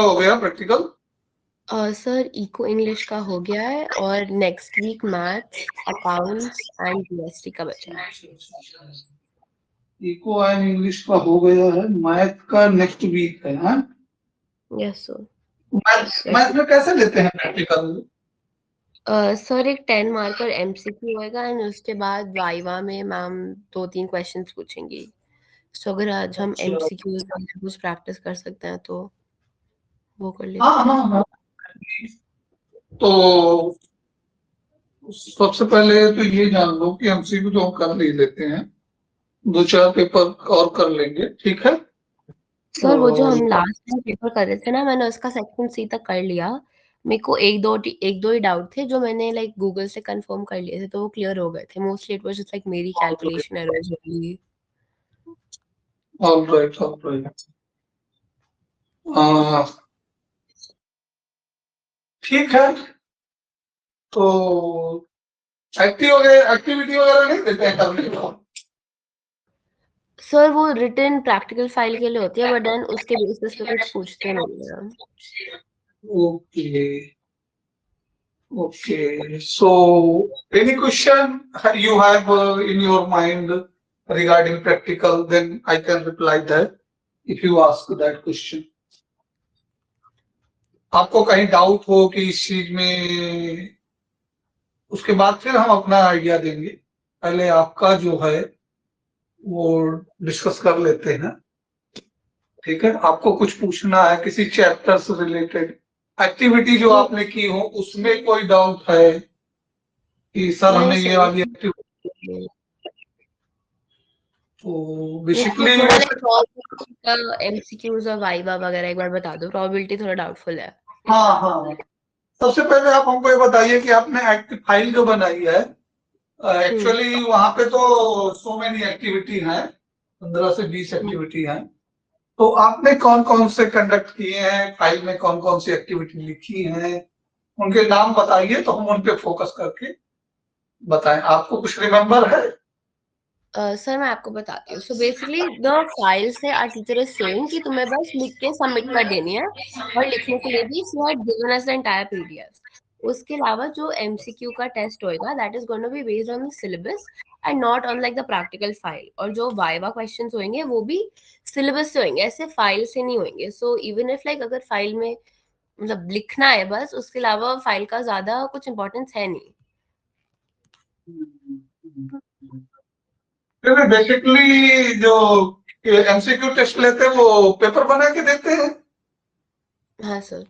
हो गया practical? Sir eco English का हो गया है और next week maths, accounts and GST का बचा है। इको एंड इंग्लिश का हो गया है, मैथ का नेक्स्ट वीक है। हाँ, यस सर। मैथ में कैसे लेते हैं प्रैक्टिकल? सर एक 10 मार्कर एमसीक्यू होएगा एंड उसके बाद वाइवा में मैम 2-3 क्वेश्चंस पूछेंगी। सो अगर आज हम एमसीक्यूज कुछ प्रैक्टिस कर सकते हैं तो वो कर लेते हैं। हाँ हाँ हाँ। तो सबसे पहले तो ये जान लो कि एमसीक्यू तो हम कर ही लेते हैं, 2-4 पेपर और कर लेंगे, ठीक है? सर वो जो हम लास्ट टाइम पेपर कर रहे थे ना, मैंने उसका सेक्शन सी तक कर लिया। मेरे को एक दो ही डाउट थे जो मैंने लाइक गूगल से कंफर्म कर लिए थे, तो वो क्लियर हो गए थे। Mostly it was just like मेरी calculation errors only. Alright alright. ठीक है, तो एक्टिविटी वगैरह नहीं देते हैं करने को? सर वो रिटन प्रैक्टिकल फाइल के लिए होती है, बट देन उसके बेसिस पे कुछ पूछते नहीं है। Okay okay, so any question you have in your mind regarding practical, then I can reply that if you ask that question. आपको कहीं डाउट हो कि इस चीज में, उसके बाद फिर हम अपना आइडिया देंगे। पहले आपका जो है वो डिस्कस कर लेते हैं, ठीक है? आपको कुछ पूछना है किसी चैप्टर से रिलेटेड, एक्टिविटी जो आपने की हो उसमें कोई डाउट है कि सर हमें ये वाली एक्टिविटी, तो बेसिकली एमसीक्यूज और वाइवा वगैरह एक बार बता दो, प्रोबेबिलिटी थोड़ा डाउटफुल है। हाँ हाँ, सबसे पहले आप हमको ये बताइए कि आपने एक्टिव फाइल जो बनाई है, एक्चुअली वहां पे तो सो मेनी एक्टिविटी हैं, 15 से 20 एक्टिविटी हैं, तो आपने कौन कौन से कंडक्ट किए हैं, फाइल में कौन कौन सी एक्टिविटी लिखी हैं, उनके नाम बताइए तो हम उन पे फोकस करके बताएं। आपको कुछ रिमेम्बर है? सर मैं आपको बताती हूँ। सो बेसिकली द फाइल से आर टीचर इज सेइंग कि तुम्हें बस लिख के सबमिट कर देनी है, और लिखने के लिए भी she had given us the entire PDF. उसके अलावा जो एमसीक्यू का टेस्ट होएगा that is gonna be based on the syllabus and not on like the practical file. और जो वाइवा क्वेश्चंस होंगे वो भी सिलेबस से होंगे, ऐसे फाइल से नहीं होंगे। सो इवन इफ लाइक अगर फाइल में मतलब लिखना है बस, उसके अलावा फाइल का ज्यादा कुछ इंपॉर्टेंस है नहीं। बेसिकली जो एमसीक्यू टेस्ट लेते हैं वो पेपर बना के देते हैं? हाँ सर।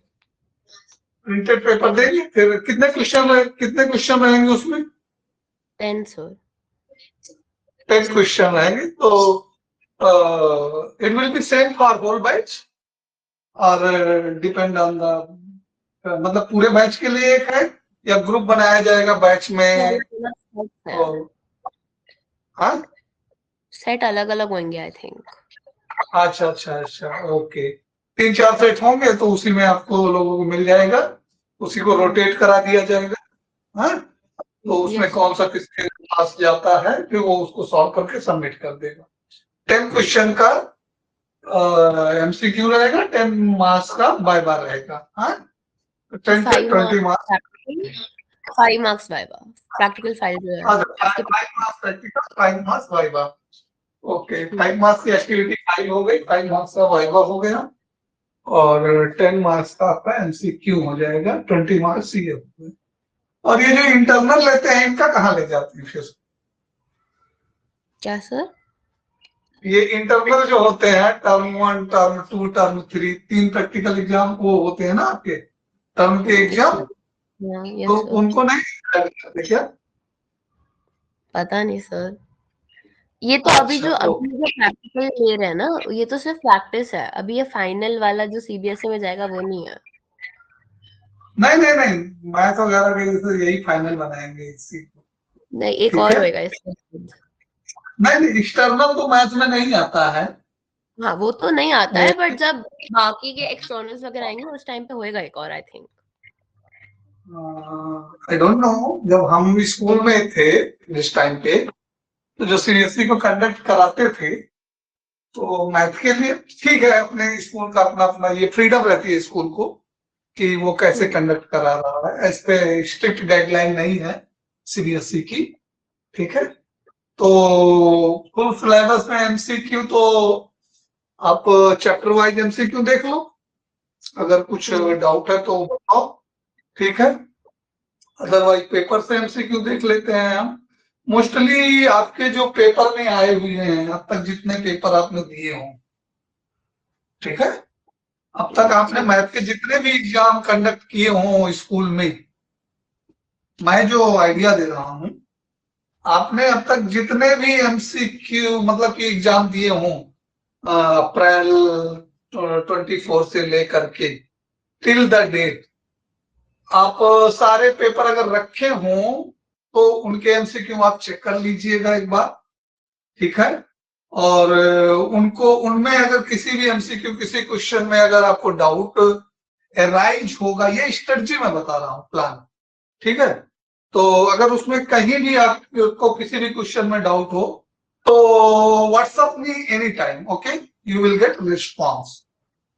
प्रिंटेड पेपर देंगे, फिर कितने क्वेश्चन रहेंगे उसमें? 10 सर। 10 क्वेश्चन रहेंगे, तो it will be same for whole batch और डिपेंड ऑन द, मतलब पूरे बैच के लिए एक है या ग्रुप बनाया जाएगा बैच में? हाँ, सेट अलग अलग होंगे आई थिंक। अच्छा अच्छा अच्छा, ओके। 3-4 सेट होंगे तो उसी में आपको लोगों को मिल जाएगा, उसी को रोटेट करा दिया जाएगा। हाँ, तो उसमें कौन सा किसके पास जाता है फिर वो उसको सॉल्व करके सबमिट कर देगा। 10 क्वेश्चन का एमसीक्यू रहेगा, 10 मार्क्स का वाइवा रहेगा। हाँ, 20 marks, 5 marks viva, practical file जो है 5 marks practical, 5 marks viva. Okay, 5 marks की एक्टिविटी फाइल हो गई, 5 मार्क्स का वाइवा हो गया, और 10 मार्क्स का आपका एमसीक्यू हो जाएगा, 20 मार्क्स ये हो गए। और ये जो इंटरनल लेते हैं इनका कहाँ ले जाते हैं फिर? क्या सर? ये इंटरनल जो होते हैं, term 1, term 2, term 3, 3 practical exam वो होते हैं ना आपके टर्म के एग्जाम, तो उनको नहीं करते क्या? पता नहीं सर, ये तो अभी जो प्रैक्टिकल ले रहे हैं ना, ये तो सिर्फ प्रैक्टिस है। अभी ये फाइनल वाला जो सीबीएसई में जाएगा वो नहीं है। नहीं नहीं नहीं, मैथ वगैरह के लिए तो यही फाइनल बनाएंगे इसी को। नहीं, एक और होएगा इसमें। नहीं, एक्सटर्नल तो मैथ में नहीं आता है। हाँ वो तो नहीं आता है, बट जब बाकी के एक्सटर्नल्स वगैरह आएंगे उस टाइम पे होएगा एक और I think. I don't know, जब हम स्कूल में थे जिस टाइम पे, तो जो सीबीएसई को कंडक्ट कराते थे तो मैथ के लिए ठीक है, अपने स्कूल का अपना अपना ये फ्रीडम रहती है स्कूल को कि वो कैसे कंडक्ट करा रहा है, इस पे स्ट्रिक्ट गाइडलाइन नहीं है सीबीएसई की। ठीक है, तो फुल सिलेबस में एमसीक्यू तो आप चैप्टर वाइज एमसीक्यू देख लो, अगर कुछ डाउट है तो बताओ। ठीक है, अदरवाइज पेपर से एमसीक्यू देख लेते हैं हम। मोस्टली आपके जो पेपर में आए हुए हैं अब तक, जितने पेपर आपने दिए हों, ठीक है, अब तक आपने मैथ के जितने भी एग्जाम कंडक्ट किए हों स्कूल में, मैं जो आइडिया दे रहा हूं, आपने अब तक जितने भी एमसीक्यू मतलब कि एग्जाम दिए हों अप्रैल 24 से लेकर के टिल द डेट, आप सारे पेपर अगर रखे हों तो उनके एमसीक्यू आप चेक कर लीजिएगा एक बार। ठीक है, और उनको उनमें अगर किसी भी एमसीक्यू किसी क्वेश्चन में अगर आपको डाउट अराइज होगा, ये स्ट्रेटजी मैं बता रहा हूं, प्लान। ठीक है, तो अगर उसमें कहीं भी आपको किसी भी क्वेश्चन में डाउट हो तो WhatsApp me any time, okay, you will get response.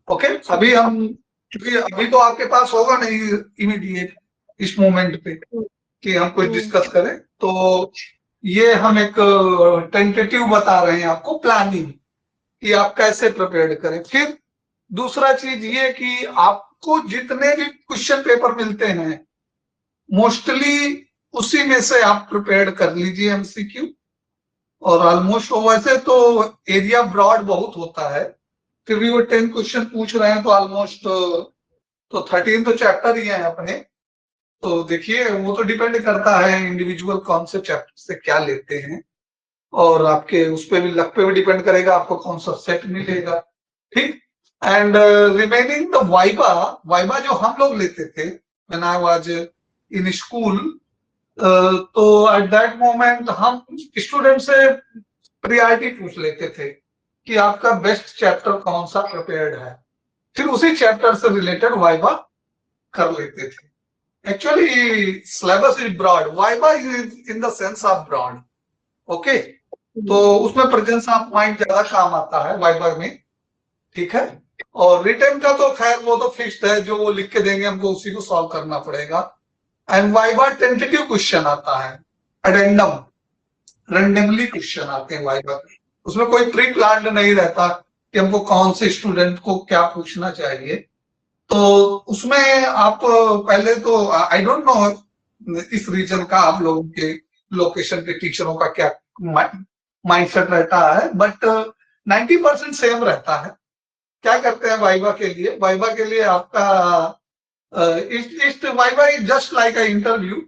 Okay, अभी हम, क्योंकि अभी तो आपके पास होगा नहीं इमीडिएट इस मोमेंट पे कि हम कुछ डिस्कस करें, तो ये हम एक टेंटेटिव बता रहे हैं आपको, प्लानिंग कि आप कैसे प्रिपेयर करें। फिर दूसरा चीज ये कि आपको जितने भी क्वेश्चन पेपर मिलते हैं मोस्टली उसी में से आप प्रिपेयर कर लीजिए एमसीक्यू। और ऑलमोस्ट वैसे तो एरिया ब्रॉड बहुत होता है, फिर भी वो 10 क्वेश्चन पूछ रहे हैं तो ऑलमोस्ट तो 13 तो चैप्टर ही हैं अपने। तो देखिए, वो तो डिपेंड करता है इंडिविजुअल कौन से चैप्टर से क्या लेते हैं, और आपके उस पे भी, लक पे भी डिपेंड करेगा आपको कौन सा सेट मिलेगा। ठीक, and remaining the viva, viva जो हम लोग लेते थे when I was in school, तो एट दैट मोमेंट हम स्टूडेंट से प्रियरिटी पूछ लेते थे कि आपका बेस्ट चैप्टर कौन सा प्रिपेयर्ड है, फिर उसी चैप्टर से रिलेटेड वाइवा कर लेते थे। Actually syllabus is broad, viva is in the sense of broad. Okay, तो उसमें प्रेजेंस ऑफ माइंड ज्यादा काम आता है वाइवा में। ठीक है, और रिटर्न का तो खैर वो तो फिक्स्ड है, जो वो लिख के देंगे हमको उसी को सॉल्व करना पड़ेगा। एंड वाइवा टेंटेटिव क्वेश्चन आता है, एडेंडम, रेंडमली क्वेश्चन आते हैं वाइवा में, उसमें कोई प्री प्लान्ड नहीं रहता कि हमको कौन से स्टूडेंट को क्या पूछना चाहिए। तो उसमें आप पहले तो, आई डोंट नो इस रीजन का आप लोगों के लोकेशन के टीचरों का क्या माइंडसेट रहता है, बट 90% सेम रहता है। क्या करते हैं वाइवा के लिए, वाइवा के लिए आपका इस viva is just like a interview,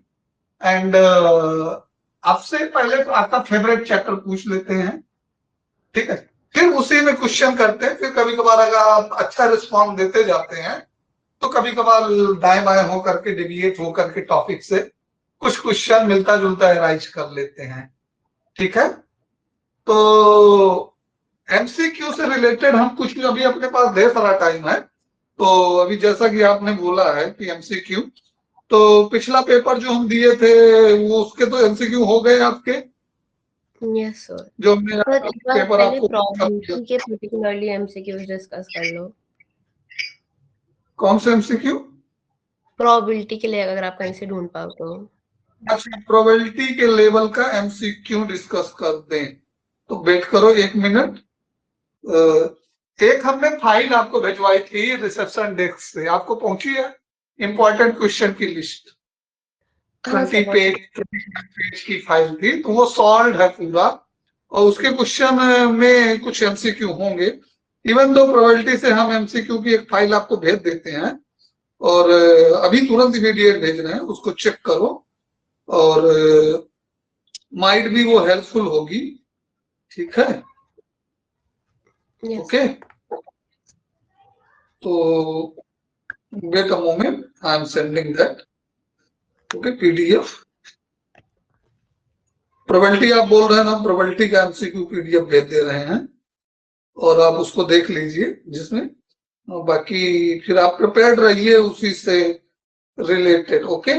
and आपसे पहले तो आपका फेवरेट चैप्टर पूछ लेते हैं। ठीक है, फिर उसी में क्वेश्चन करते हैं, फिर कभी कभार अगर आप अच्छा रिस्पॉन्स देते जाते हैं तो कभी कभार दाएं बाएं होकर के, डिविएट होकर के टॉपिक से कुछ क्वेश्चन मिलता जुलता राइज कर लेते हैं। ठीक है, तो एमसीक्यू से रिलेटेड हम कुछ, अभी अपने पास ढेर सारा टाइम है, तो अभी जैसा कि आपने बोला है कि एमसीक्यू, तो पिछला पेपर जो हम दिए थे वो उसके तो एमसीक्यू हो गए आपके, यस सर। जो हमने सर एक बार पेपर पहले आपको प्रोबेबिलिटी के पर्टिकुलरली एमसीक्यूज डिस्कस कर लो। कौन से एमसीक्यू? प्रोबेबिलिटी के लिए अगर आप कहीं से ढूंढ पाओ तो। अच्छा, प्रोबेबिलिटी के लेवल का एमसीक्यू डिस्कस कर दें, तो वेट करो 1 मिनट। एक हमने फाइल आपको भिजवाई थी रिसेप्शन डेस्क से, आपको पहुंची है? इंपॉर्टेंट क्वेश्चन की लिस्ट, हाँ 20 सर, पेज की फाइल थी, तो वो सॉल्व है पूरा, और उसके क्वेश्चन में कुछ एमसीक्यू होंगे। इवन दो प्रोबेबिलिटी से हम एमसीक्यू की एक फाइल आपको भेज देते हैं, और अभी तुरंत इमीडिएट भेज रहे हैं, उसको चेक करो, और माइट भी वो हेल्पफुल होगी। ठीक है, ओके, तो wait a moment, I am sending that. Okay, PDF probability आप बोल रहे हैं ना, प्रोबेबिलिटी का एमसीक्यू पीडीएफ भेज दे रहे हैं, और आप उसको देख लीजिए, जिसमें बाकी फिर आप प्रिपेयर्ड रहिए उसी से रिलेटेड। ओके,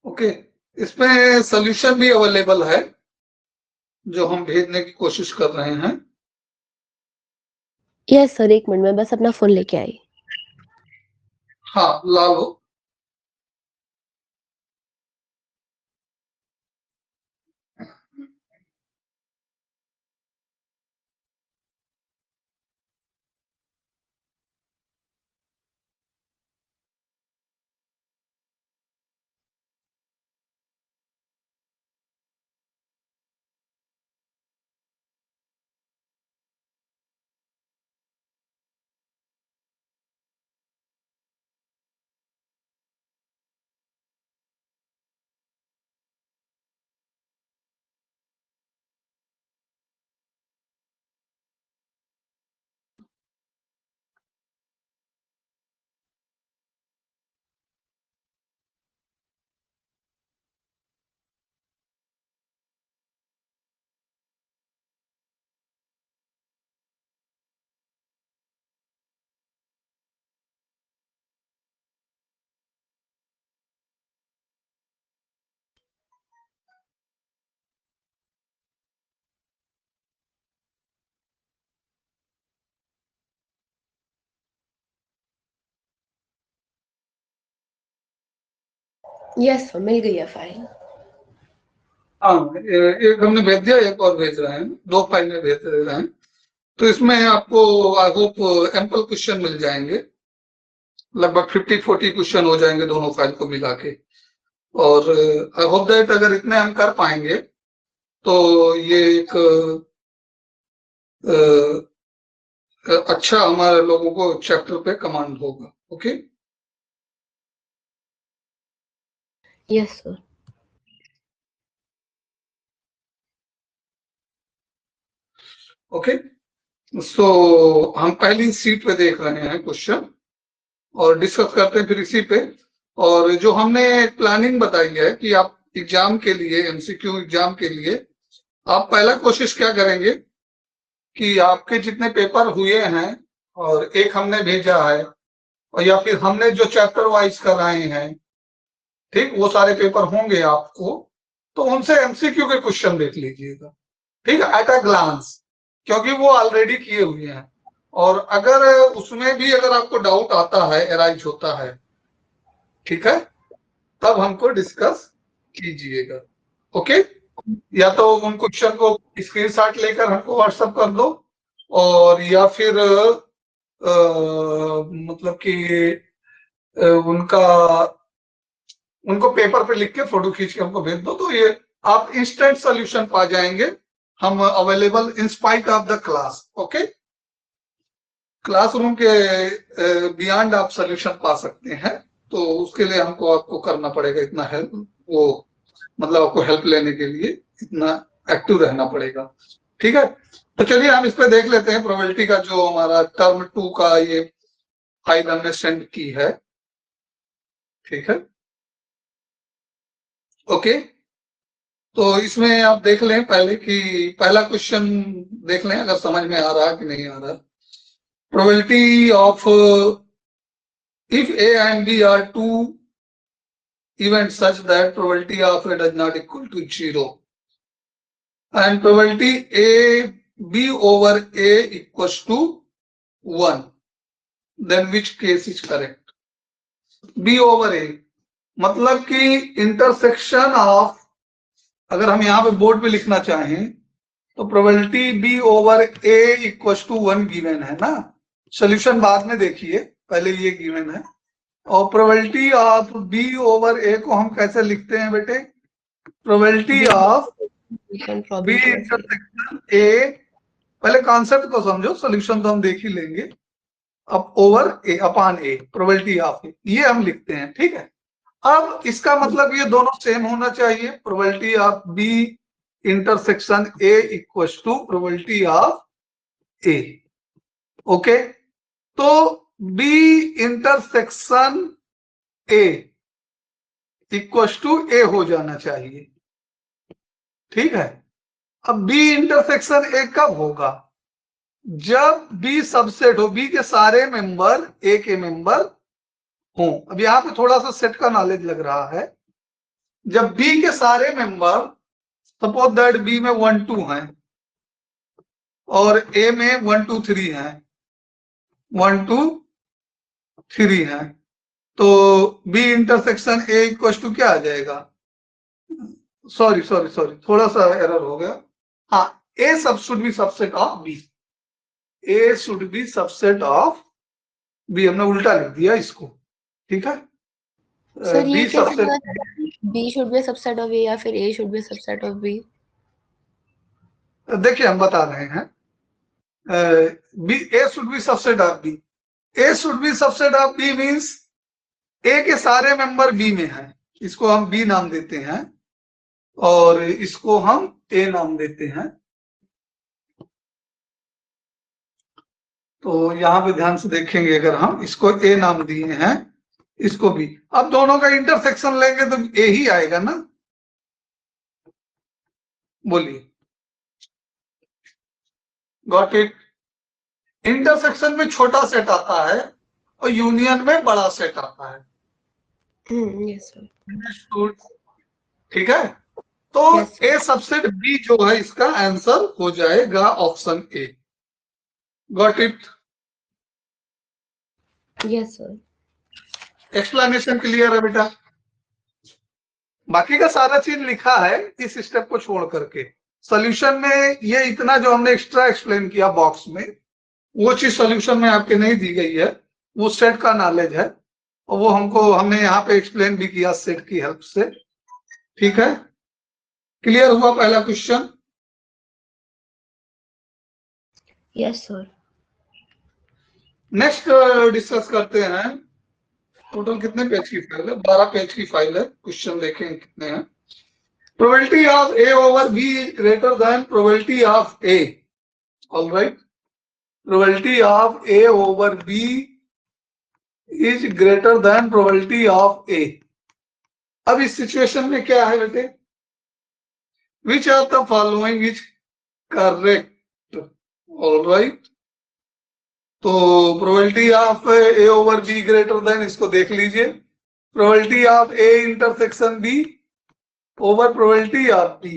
ओके, इसमें सॉल्यूशन भी अवेलेबल है जो हम भेजने की कोशिश कर रहे हैं। यस सर, एक मिनट में बस अपना फोन लेके आई। हाँ, ला लो। यस सर, मिल गई है फाइल। हाँ, एक हमने भेज दिया, एक और भेज रहे हैं, 2 फाइल में भेज रहे हैं। तो इसमें आपको आई होप एम्पल क्वेश्चन मिल जाएंगे, लगभग 50-40 क्वेश्चन हो जाएंगे दोनों फाइल को मिला के। और आई होप दैट अगर इतने हम कर पाएंगे तो ये एक अच्छा हमारे लोगों को चैप्टर पे कमांड होगा। Okay, yes sir. ओके। सो हम पहली सीट पे देख रहे हैं क्वेश्चन और डिस्कस करते हैं फिर इसी पे। और जो हमने प्लानिंग बताई है कि आप एग्जाम के लिए, एमसीक्यू एग्जाम के लिए आप पहला कोशिश क्या करेंगे कि आपके जितने पेपर हुए हैं और एक हमने भेजा है, और या फिर हमने जो चैप्टर वाइज कराए हैं, ठीक, वो सारे पेपर होंगे आपको, तो उनसे एमसीक्यू के क्वेश्चन देख लीजिएगा, ठीक है, एट अ ग्लांस, क्योंकि वो ऑलरेडी किए हुए हैं। और अगर उसमें भी अगर आपको डाउट आता है, एराइज होता है, ठीक है, तब हमको डिस्कस कीजिएगा। ओके, या तो उन क्वेश्चन को स्क्रीनशॉट लेकर हमको व्हाट्सएप कर दो, और या फिर मतलब कि उनका उनको पेपर पे लिख के फोटो खींच के हमको भेज दो, तो ये आप इंस्टेंट सॉल्यूशन पा जाएंगे। हम available in spite of the class. Okay, classroom के बियॉन्ड आप सॉल्यूशन पा सकते हैं, तो उसके लिए हमको आपको करना पड़ेगा इतना हेल्प, वो मतलब आपको हेल्प लेने के लिए इतना एक्टिव रहना पड़ेगा। ठीक है, तो चलिए हम इस पे देख लेते हैं प्रोबेबिलिटी का, जो हमारा टर्म 2 का ये फाइल हमने सेंड की है। ठीक है, ओके, तो इसमें आप देख लें पहले कि पहला क्वेश्चन देख लें, अगर समझ में आ रहा है कि नहीं आ रहा। Probability of if A and B are two events such that probability of A does not equal to 0 and probability A B over A equals to 1, then which case is correct? B over A मतलब कि intersection of, अगर हम यहाँ पे board पे लिखना चाहें तो probability B over A equals to 1 given है ना, सोल्यूशन बाद में देखिए, पहले ये गिवन है। और probability of B over A को हम कैसे लिखते हैं बेटे? Probability of B intersection A, पहले कॉन्सेप्ट को समझो, सोल्यूशन तो हम देख ही लेंगे। अब over A upon A, probability of A, ये हम लिखते हैं। ठीक है, अब इसका मतलब ये दोनों सेम होना चाहिए, probability of B intersection A equals to probability of A। Okay, तो B intersection A equals to A हो जाना चाहिए। ठीक है, अब B इंटरसेक्शन A कब होगा? जब B सबसेट हो, B के सारे मेंबर A के मेंबर हों। अब यहाँ पे थोड़ा सा सेट का नॉलेज लग रहा है। जब बी के सारे मेंबर, सपोज दैट बी में 1 2 हैं और ए में 1 2 3 हैं, 1 2 3 हैं, तो B intersection A equal to क्या आ जाएगा? सॉरी सॉरी सॉरी, थोड़ा सा एरर हो गया। हाँ, ए सब should be subset of B, A should be subset of B, हमने उल्टा लिख दिया इसको, ठीक है। सर ये बी कैसे सबसेट, पता चला B should be subset of A या फिर A should be subset of B? देखिए हम बता रहे हैं, B A should be subset of B, A should be subset of B means A के सारे मेंबर बी में हैं, इसको हम बी नाम देते हैं और इसको हम ए नाम देते हैं। तो यहां पे ध्यान से देखेंगे, अगर हम इसको ए नाम दिए हैं, इसको बी, अब दोनों का इंटरसेक्शन लेंगे तो ए ही आएगा ना, बोलिए। Got it? इंटरसेक्शन में छोटा सेट आता है और यूनियन में बड़ा सेट आता है। Yes sir. ठीक है, तो Yes. ए सबसेट बी जो है इसका आंसर हो जाएगा option A. Got it? Yes sir. Explanation clear है बेटा? बाकी का सारा चीज लिखा है इस स्टेप को छोड़ करके। सॉल्यूशन में ये इतना जो हमने एक्स्ट्रा एक्सप्लेन किया बॉक्स में, वो चीज सॉल्यूशन में आपके नहीं दी गई है, वो सेट का नॉलेज है और वो हमने यहाँ पे एक्सप्लेन भी किया सेट की हेल्प से। ठीक है, क्लियर हुआ पहला question? Yes sir. Next discuss करते हैं। टोटल कितने पेज की फाइल है? 12 पेज की फाइल है। क्वेश्चन देखें कितने हैं। Probability of A over B greater than probability of A. Alright, probability of A over B is greater than probability of A. अब इस सिचुएशन में क्या है बेटे? Which are the following is correct? Alright, तो probability of A over B greater than, इसको देख लीजिए। Probability of A intersection B over probability of B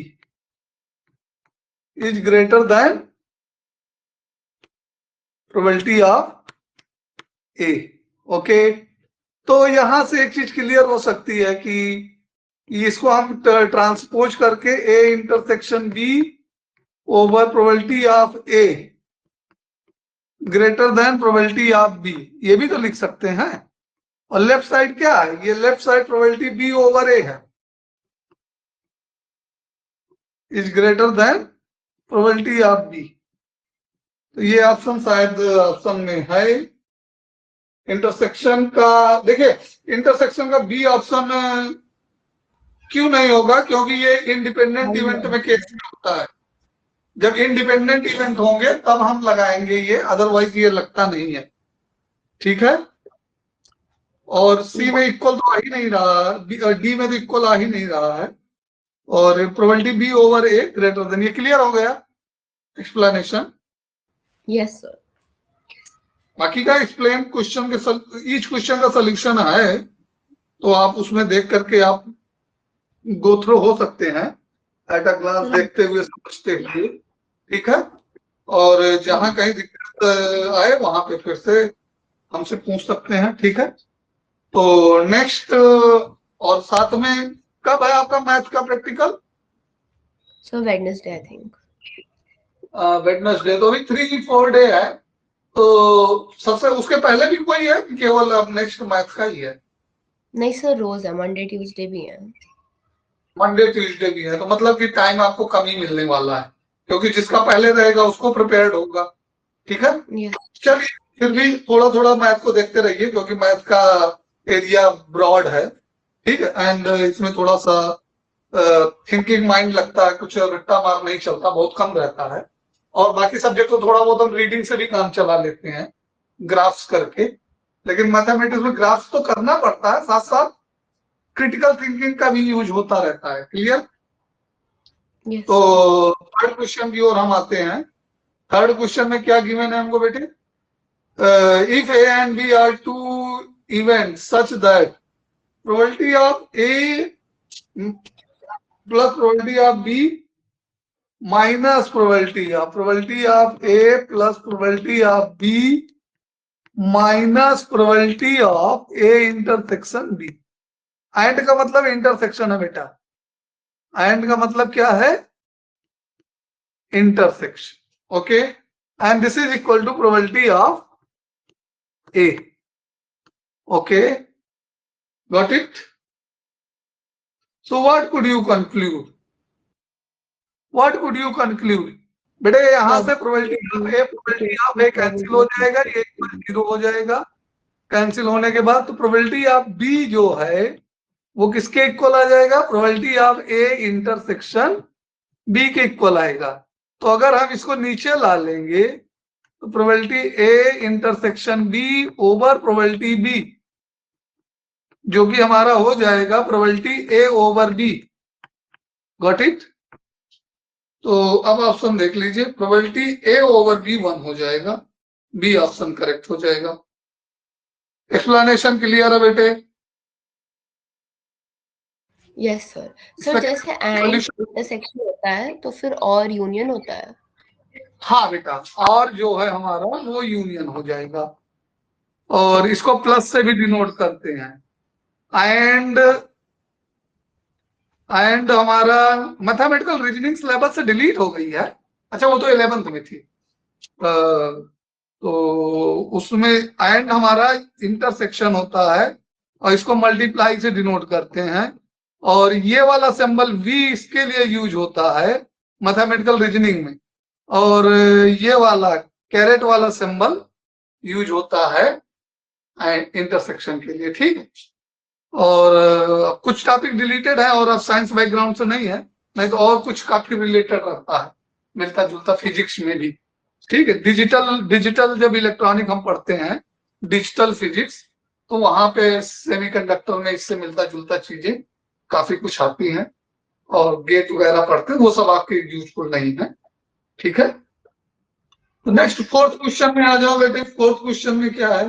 is greater than probability of A. Okay, तो यहां से एक चीज क्लियर हो सकती है कि इसको हम ट्रांसपोज करके A intersection B over probability of A greater than probability of B, ये भी तो लिख सकते हैं। और लेफ्ट साइड क्या है? ये left side probability B over A है, is greater than probability of B. तो ये ऑप्शन शायद ऑप्शन में है इंटरसेक्शन का। देखिए, इंटरसेक्शन का बी ऑप्शन क्यों नहीं होगा? क्योंकि ये इंडिपेंडेंट इवेंट में केस में होता है। जब इंडिपेंडेंट इवेंट होंगे तब हम लगाएंगे ये, अदरवाइज ये लगता नहीं है। ठीक है, और सी में इक्वल तो आ ही नहीं रहा, डी में तो इक्वल आ ही नहीं रहा है, और प्रोबेबिलिटी बी ओवर ए ग्रेटर देन। ये क्लियर हो गया एक्सप्लेनेशन? Yes sir. बाकी का एक्सप्लेन क्वेश्चन के ईच क्वेश्चन का सोल्यूशन है, तो आप उसमें देख करके आप गो थ्रू हो सकते हैं, एट अ ग्लांस देखते हुए, समझते हुए। ठीक है, और जहां कहीं दिक्कत आए वहां पे फिर से हमसे पूछ सकते हैं। ठीक है, तो नेक्स्ट, और साथ में कब है आपका मैथ का practical? So Wednesday I think. Wednesday, तो अभी 3-4 डे है। तो सबसे उसके पहले भी कोई है कि केवल अब नेक्स्ट मैथ का ही है? नहीं सर, रोज है, मंडे ट्यूसडे भी है। मंडे ट्यूसडे भी है, तो मतलब कि टाइम आपको कम ही मिलने वाला है, क्योंकि जिसका पहले रहेगा उसको प्रिपेयर्ड होगा। ठीक है, चलिए फिर भी थोड़ा थोड़ा मैथ को देखते रहिए, क्योंकि मैथ का एरिया ब्रॉड है। ठीक है, एंड इसमें थोड़ा सा थिंकिंग माइंड लगता है, कुछ रट्टा मार नहीं चलता, बहुत कम रहता है। और बाकी सब्जेक्ट को थोड़ा बहुत हम रीडिंग से भी काम चला लेते हैं, ग्राफ्स करके। लेकिन मैथमेटिक्स में ग्राफ्स तो करना पड़ता है, साथ साथ क्रिटिकल थिंकिंग का भी यूज होता रहता है। क्लियर? तो थर्ड क्वेश्चन की ओर हम आते हैं। थर्ड क्वेश्चन में क्या गिवन है हमको बेटे? If A and B are two event such that probability of A plus probability of B minus probability of A plus probability of B minus probability of A intersection B. And का मतलब intersection है बेटा, and का मतलब क्या है, intersection. Okay, and this is equal to probability of A. Okay, got it? So what could you conclude? What could you conclude? बेटे यहां से प्रोबेबिलिटी ऑफ ए कैंसिल हो जाएगा, ये 0 हो जाएगा. कैंसिल होने के बाद तो प्रोबेबिलिटी ऑफ बी जो है वो किसके इक्वल आ जाएगा, probability of A intersection B के इक्वल आएगा. तो अगर हम इसको नीचे ला लेंगे तो probability A intersection B over probability B, जो कि हमारा हो जाएगा probability A over B. Got it? तो अब ऑप्शन देख लीजिए, प्रोबेबिलिटी ए ओवर बी 1 हो जाएगा, बी ऑप्शन करेक्ट हो जाएगा. एक्सप्लेनेशन क्लियर है बेटे? Yes sir. सर जैसे एंड इंटरसेक्शन होता है तो फिर और यूनियन होता है. हाँ बेटा, और जो है हमारा वो यूनियन हो जाएगा, और इसको प्लस से भी डिनोट करते हैं. एंड हमारा मैथमेटिकल रीजनिंग सिलेबस से डिलीट हो गई है. अच्छा, वो तो 11th में थी. तो उसमें एंड हमारा इंटरसेक्शन होता है और इसको मल्टीप्लाई से डिनोट करते हैं, और ये वाला सिंबल V इसके लिए यूज होता है मैथमेटिकल रीजनिंग में, और ये वाला कैरेट वाला सिंबल यूज होता है इंटरसेक्शन के लिए. ठीक है, और कुछ टॉपिक डिलीटेड है और अब साइंस बैकग्राउंड से नहीं है, नहीं तो और कुछ काफी रिलेटेड रहता है, मिलता जुलता फिजिक्स में भी. ठीक है, डिजिटल जब इलेक्ट्रॉनिक हम पढ़ते हैं, डिजिटल फिजिक्स, तो वहां पे सेमीकंडक्टर में इससे मिलता जुलता चीजें काफी कुछ आती हैं, और गेट वगैरह पढ़ते हैं, वो सब आपके यूजफुल नहीं है. ठीक है, तो नेक्स्ट फोर्थ क्वेश्चन में आ जाओ बेटे. फोर्थ क्वेश्चन में क्या है?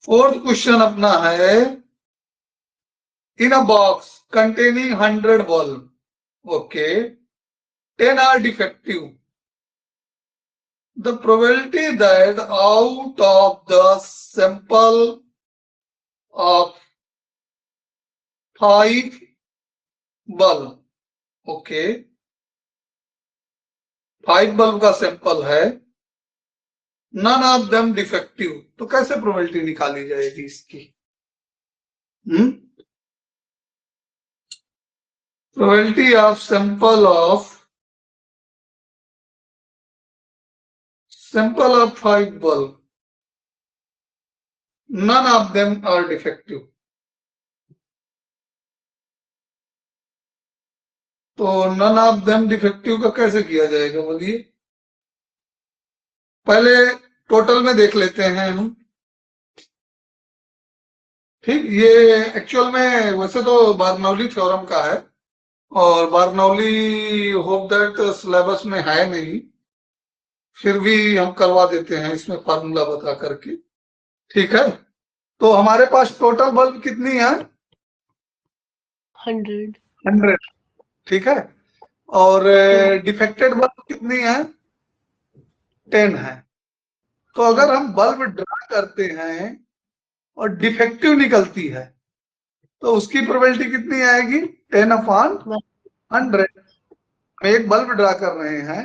फोर्थ क्वेश्चन अपना है, in a box containing 100 bulb, okay, 10 are defective. The probability that out of the sample of 5 bulb, okay, 5 bulb का सैंपल है, none of them defective, तो कैसे प्रोबेबिलिटी निकाली जाएगी इसकी? Probability of sample of 5 bulb, none of them are defective. तो none of them defective का कैसे किया जाएगा बोलिए? पहले टोटल में देख लेते हैं हम. ठीक, ये एक्चुअल में वैसे तो बार्नौली थ्योरम का है, और बार्नौली होप दैट सिलेबस में है नहीं, फिर भी हम करवा देते हैं इसमें फार्मूला बता करके. ठीक है, तो हमारे पास टोटल बल्ब कितनी है? 100. ठीक है, और डिफेक्टेड बल्ब कितनी है? 10 है. तो अगर हम बल्ब ड्रा करते हैं और डिफेक्टिव निकलती है तो उसकी प्रोबेबिलिटी कितनी आएगी? 10/100. एक बल्ब ड्रा कर रहे हैं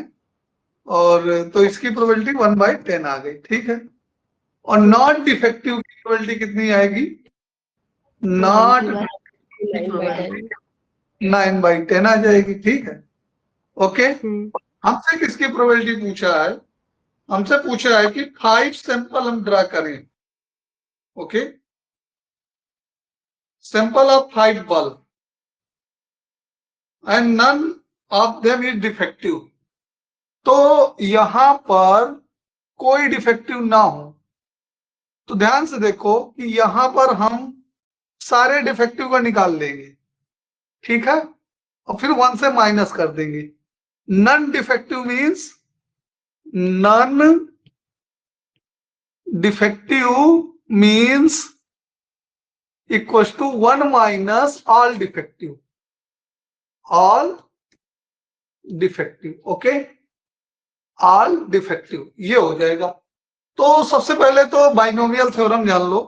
और तो इसकी प्रोबेबिलिटी 1/10 आ गई. ठीक है, और नॉट डिफेक्टिव की प्रोबेबिलिटी कितनी आएगी? नॉट 9/10 आ जाएगी. ठीक है, ओके. हमसे किसकी प्रोबेबिलिटी पूछा है? हमसे पूछा है कि 5 सैंपल हम ड्रा करें. Okay, sample of 5 bulb and none of them is defective. तो यहां पर कोई डिफेक्टिव ना हो, तो ध्यान से देखो कि यहां पर हम सारे डिफेक्टिव को निकाल लेंगे. ठीक है, और फिर 1 से माइनस कर देंगे. None defective means none defective means equal to 1 minus all defective, all defective, okay, all defective ये हो जाएगा। तो सबसे पहले तो बाइनोमियल थ्योरम जान लो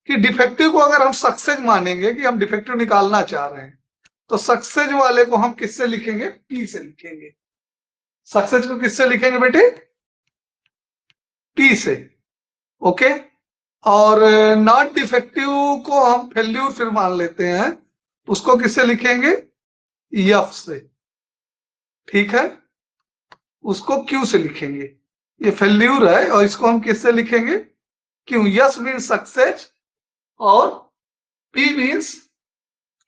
कि डिफेक्टिव को अगर हम सक्सेज मानेंगे कि हम डिफेक्टिव निकालना चाह रहे हैं, तो सक्सेज वाले को हम किससे लिखेंगे? पी से लिखेंगे। सक्सेज को किससे लिखेंगे बेटे? पी से, ओके। और नॉट डिफेक्टिव को हम फेल्यूर फिर मान लेते हैं, उसको किससे लिखेंगे? एफ से, ठीक है, उसको क्यू से लिखेंगे। ये फेल्यूर है और इसको हम किससे लिखेंगे? क्यू। यस मीन्स सक्सेस और P means,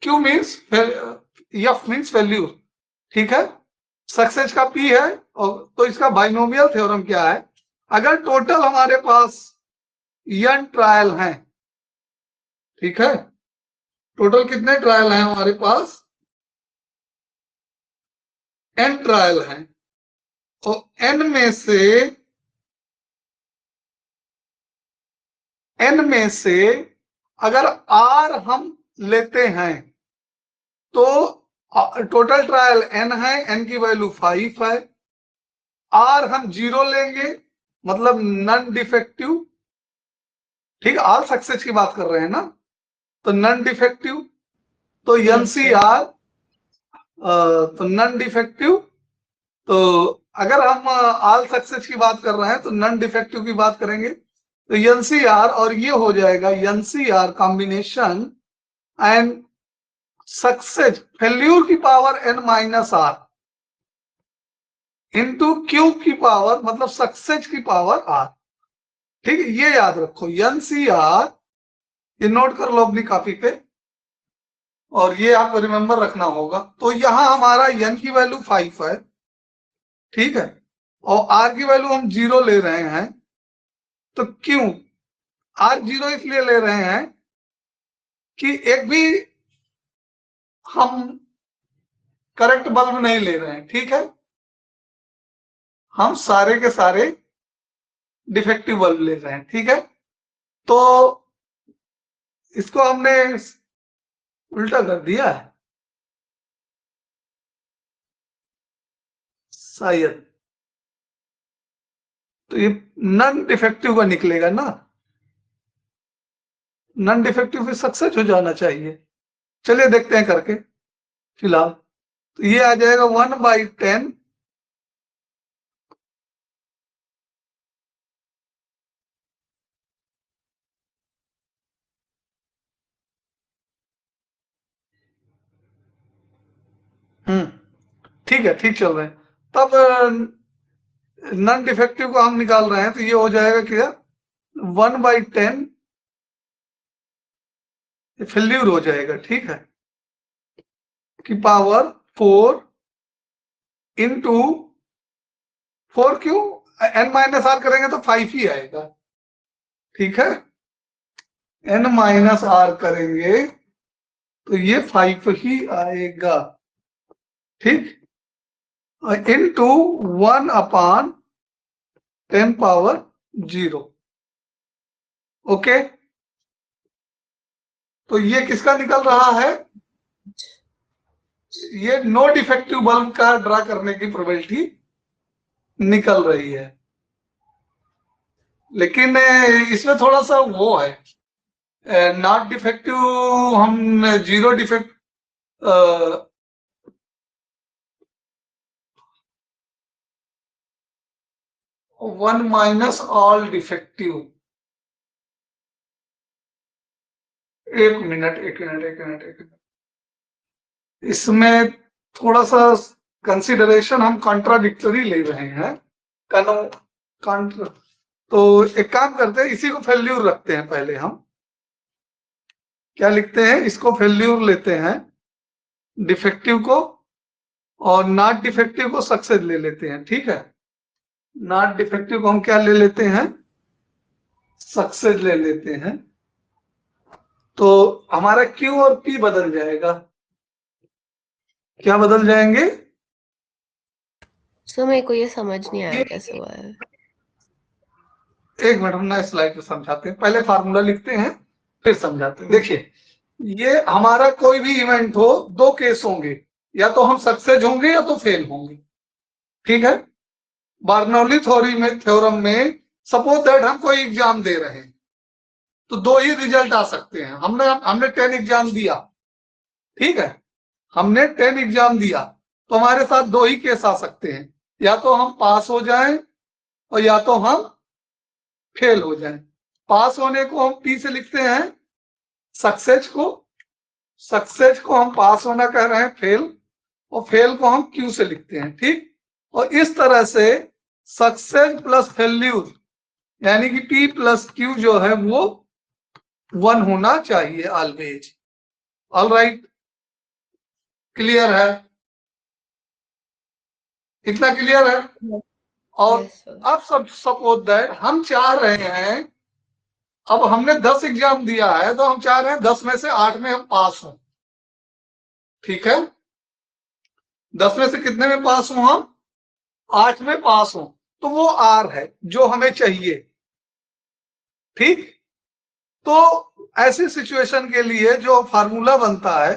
Q means, F means failure, ठीक है। सक्सेस का पी है। और तो इसका बाइनोमियल थ्योरम क्या है? अगर टोटल हमारे पास n ट्रायल हैं, ठीक है, टोटल कितने ट्रायल हैं हमारे पास? n ट्रायल हैं, तो n में से अगर r हम लेते हैं तो टोटल ट्रायल n है, n की वैल्यू 5 है, r हम 0 लेंगे मतलब नन डिफेक्टिव, ठीक है, ऑल सक्सेस की बात कर रहे हैं ना, तो नन डिफेक्टिव, तो NCR, तो नन डिफेक्टिव। तो अगर हम ऑल सक्सेस की बात कर रहे हैं तो नन डिफेक्टिव की बात करेंगे, तो NCR, और ये हो जाएगा NCR combination and success failure की power n minus R into Q की पावर मतलब सक्सेस की पावर r, ठीक है, ये याद रखो NCR, ये नोट कर लो अपनी कॉपी पे और ये आपको रिमेंबर रखना होगा। तो यहां हमारा n की वैल्यू 5 है, ठीक है, और r की वैल्यू हम 0 ले रहे हैं, तो क्यों r 0 इसलिए ले रहे हैं कि एक भी हम करेक्ट बल्ब नहीं ले रहे हैं, ठीक है, हम सारे के सारे डिफेक्टिव बल्ब ले रहे हैं, ठीक है। तो इसको हमने उल्टा कर दिया है शायद, तो ये नन डिफेक्टिव का निकलेगा ना, नन डिफेक्टिव फिर सक्सेस हो जाना चाहिए। चलिए देखते हैं करके फिलहाल। तो ये आ जाएगा 1/10 ठीक है, ठीक चल रहे हैं। तब नन डिफेक्टिव को हम निकाल रहे हैं, तो ये हो जाएगा क्या? 1/10 फेल्यूर हो जाएगा, ठीक है, की पावर 4 इंटू 4 क्यों n माइनस आर करेंगे तो 5 ही आएगा, ठीक है, n माइनस आर करेंगे तो ये 5 ही आएगा, ठीक, इंटू 1/10⁻0, ओके। तो ये किसका निकल रहा है? ये नो डिफेक्टिव बल्ब का ड्रा करने की प्रोबेबिलिटी निकल रही है, लेकिन इसमें थोड़ा सा वो है, नॉट डिफेक्टिव हम 0 डिफेक्ट 1 माइनस ऑल डिफेक्टिव, एक मिनट एक मिनट एक मिनट एक मिनट, इसमें थोड़ा सा कंसिडरेशन हम कॉन्ट्राडिक्टरी ले रहे हैं, कॉन्ट्रा, तो एक काम करते हैं, इसी को फेल्यूर रखते हैं पहले हम, क्या लिखते हैं, इसको फेल्यूर लेते हैं डिफेक्टिव को, और नॉट डिफेक्टिव को सक्सेस ले लेते हैं, ठीक है, नॉट डिफेक्टिव को हम क्या ले लेते हैं? सक्सेस ले लेते हैं। तो हमारा क्यू और पी बदल जाएगा, क्या बदल जाएंगे? सो मेरे को ये समझ नहीं आया कैसे हुआ है। एक मिनट हम नए स्लाइड पे समझाते हैं, पहले फार्मूला लिखते हैं फिर समझाते हैं। देखिए, ये हमारा कोई भी इवेंट हो, दो केस होंगे, या तो हम सक्सेस होंगे या तो फेल होंगे। ठीक है, बर्नौली थ्योरम में सपोज दैट हम कोई एग्जाम दे रहे हैं तो दो ही रिजल्ट आ सकते हैं। हमने 10 एग्जाम दिया, ठीक है, हमने 10 एग्जाम दिया तो हमारे साथ दो ही केस आ सकते हैं, या तो हम पास हो जाएं और या तो हम फेल हो जाएं। पास होने को हम पी से लिखते हैं, सक्सेस को हम पास होना कह रहे हैं फेल, और फेल को हम क्यू से लिखते हैं। ठीक, और इस तरह से सक्सेस प्लस फेल्यूर यानी कि पी प्लस क्यू जो है वो 1 होना चाहिए ऑलवेज। ऑल राइट, क्लियर है? इतना क्लियर है? और Yes, sir. अब सब सपोज दैट हम चाह रहे हैं, अब हमने 10 एग्जाम दिया है तो हम चाह रहे हैं 10 में से 8 में हम पास हों। ठीक है, 10 में से कितने में पास हों हम? 8 में पास हों, तो वो आर है जो हमें चाहिए। ठीक, तो ऐसी सिचुएशन के लिए जो फार्मूला बनता है,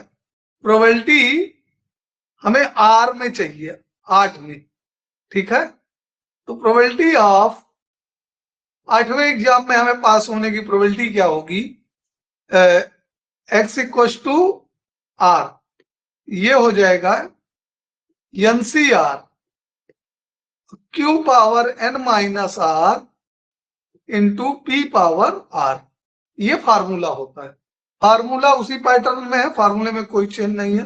प्रोबेबिलिटी हमें आर में चाहिए, 8 में। ठीक है, तो प्रोबेबिलिटी ऑफ 8वें एग्जाम में हमें पास होने की प्रोबेबिलिटी क्या होगी? एक्स इक्व टू आर, ये हो जाएगा NCR Q power N minus R into P power R. ये फार्मूला होता है, फार्मूला उसी पैटर्न में है, फार्मूले में कोई चेंज नहीं है।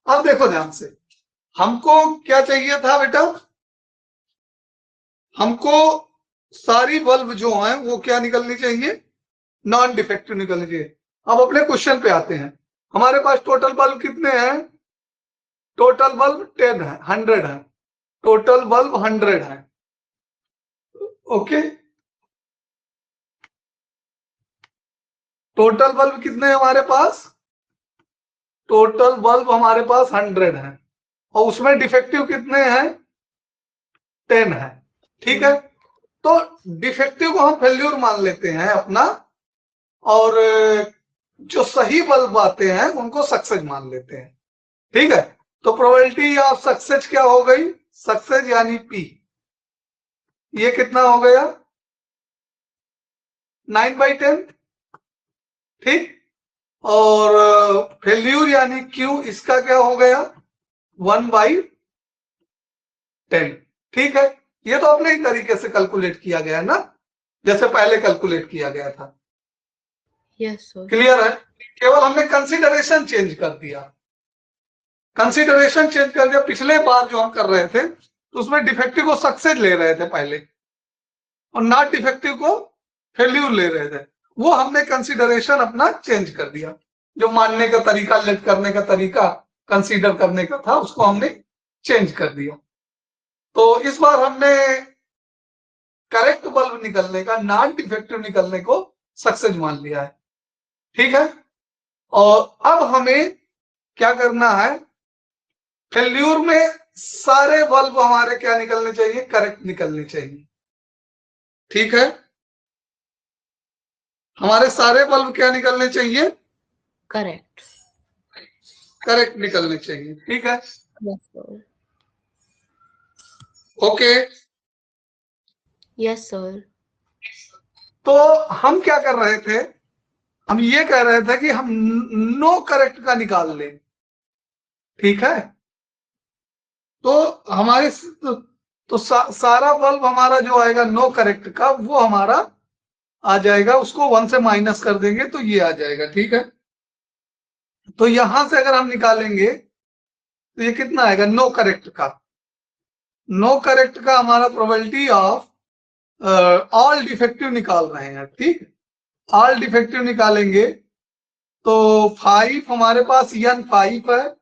अब देखो ध्यान से, हमको क्या चाहिए था बेटा? हमको सारी बल्ब जो हैं वो क्या निकलनी चाहिए? नॉन डिफेक्टिव निकलनी चाहिए। अब अपने क्वेश्चन पे आते हैं। हमारे पास टोटल बल्ब कितने हैं? टोटल बल्ब 10 है, 100 है, टोटल बल्ब 100 है। ओके, टोटल बल्ब कितने हैं हमारे पास? टोटल बल्ब हमारे पास 100 है, और उसमें डिफेक्टिव कितने हैं? 10 है। ठीक है, तो डिफेक्टिव को हम फेल्यूर मान लेते हैं अपना, और जो सही बल्ब आते हैं उनको सक्सेस मान लेते हैं। ठीक है, तो प्रोबेबिलिटी ऑफ सक्सेस क्या हो गई? सक्सेस यानी पी, ये कितना हो गया? 9/10। ठीक, और फेल्यूर यानी क्यू, इसका क्या हो गया? 1/10। ठीक है, ये तो अपने ही तरीके से कैलकुलेट किया गया है ना, जैसे पहले कैलकुलेट किया गया था। Yes, sir. क्लियर है? केवल हमने कंसीडरेशन चेंज कर दिया, कंसीडरेशन चेंज कर दिया। पिछले बार जो हम कर रहे थे तो उसमें डिफेक्टिव को सक्सेस ले रहे थे पहले, और नॉट डिफेक्टिव को फेल्यूर ले रहे थे। वो हमने कंसीडरेशन अपना चेंज कर दिया, जो मानने का तरीका, लेट करने का तरीका, कंसीडर करने का था, उसको हमने चेंज कर दिया। तो इस बार हमने करेक्ट बल्ब निकलने का, नॉन डिफेक्टिव निकलने को सक्सेस मान लिया है। ठीक है, और अब हमें क्या करना है? फेल्यूर में सारे बल्ब हमारे क्या निकलने चाहिए? करेक्ट निकलने चाहिए। ठीक है, हमारे सारे बल्ब क्या निकलने चाहिए? Correct. करेक्ट निकलने चाहिए। ठीक है, Yes, sir. Okay. Yes, sir. तो हम क्या कर रहे थे? हम ये कह रहे थे कि हम नो करेक्ट का निकाल लें। ठीक है, तो हमारे तो सारा बल्ब हमारा जो आएगा नो करेक्ट का, वो हमारा आ जाएगा, उसको 1 से माइनस कर देंगे तो ये आ जाएगा। ठीक है, तो यहां से अगर हम निकालेंगे तो ये कितना आएगा? नो करेक्ट का, नो करेक्ट का हमारा प्रोबेबिलिटी ऑफ ऑल डिफेक्टिव निकाल रहे हैं। ठीक, ऑल डिफेक्टिव निकालेंगे तो 5 हमारे पास n5 है,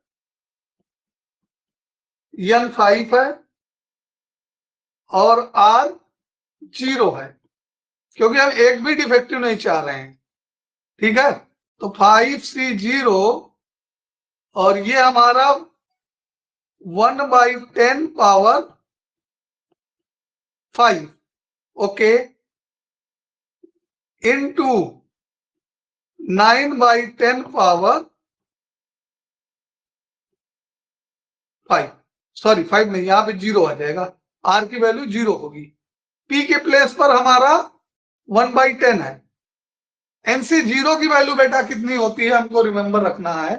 n5 है, और r 0 है, क्योंकि हम एक भी डिफेक्टिव नहीं चाह रहे हैं। ठीक है, तो 5C0, और ये हमारा 1/10 power 5, okay, into 9/10 power 5, sorry 5 नहीं, यहाँ पे 0 आ जाएगा, r की वैल्यू 0 होगी। p के प्लेस पर हमारा 1/10 है। NC0 की वैल्यू बेटा कितनी होती है हमको रिमेंबर रखना है।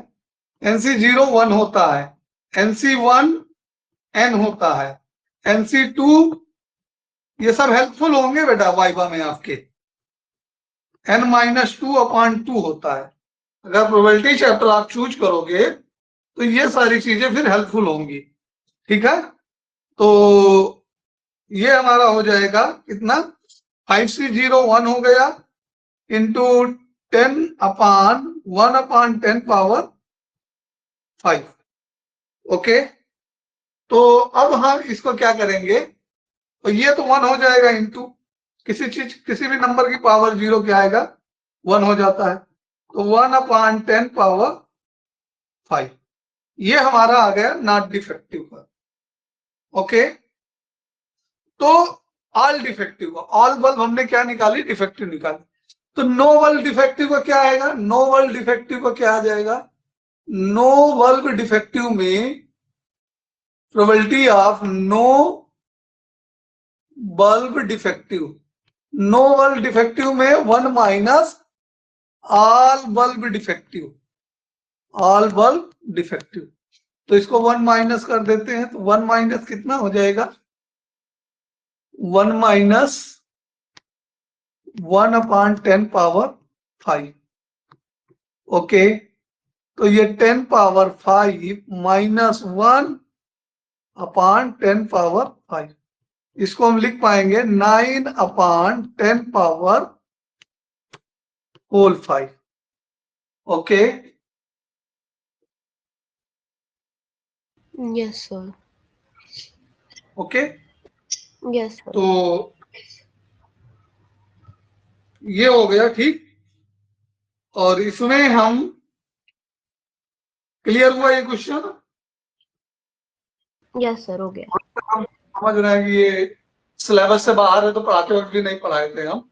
NC0 1 होता है, NC1 n होता है, NC2 ये सब हेल्पफुल होंगे बेटा वाइवा में आपके। n-2/2 होता है। अगर प्रोबेबिलिटी चैप्टर आप चूज करोगे तो ये सारी चीजें फिर हेल्पफुल होंगी, ठीक है। तो ये हमारा हो जाएगा कितना, 5C0 1 हो गया इंटू 10/1/10 पावर 5। ओके, तो अब हम इसको क्या करेंगे, तो ये तो 1 हो जाएगा इंटू किसी भी नंबर की पावर 0 क्या आएगा, 1 हो जाता है, तो 1/10 पावर 5। ये हमारा आ गया नॉट डिफेक्टिव का। ओके, तो ऑल डिफेक्टिव का, ऑल बल्ब हमने क्या निकाली, डिफेक्टिव निकाली। तो नो बल्ब डिफेक्टिव का क्या आएगा, नो बल्ब डिफेक्टिव का क्या आ जाएगा, नो बल्ब डिफेक्टिव में probability of no bulb defective, no bulb defective में 1 minus all bulb defective, all bulb defective. तो इसको 1 माइनस कर देते हैं, तो 1 माइनस कितना हो जाएगा, 1 माइनस 1/10 पावर 5। ओके, तो ये 10 पावर 5 माइनस 1/10 पावर 5, इसको हम लिख पाएंगे 9/10 power whole 5। Okay, yes sir. Okay, yes sir. तो ये हो गया, ठीक। और इसमें हम क्लियर हुआ ये क्वेश्चन, यस सर, हो गया। हम समझ रहे हैं कि ये सिलेबस से बाहर है, तो पढ़ाते वक्त भी नहीं पढ़ाए थे हम,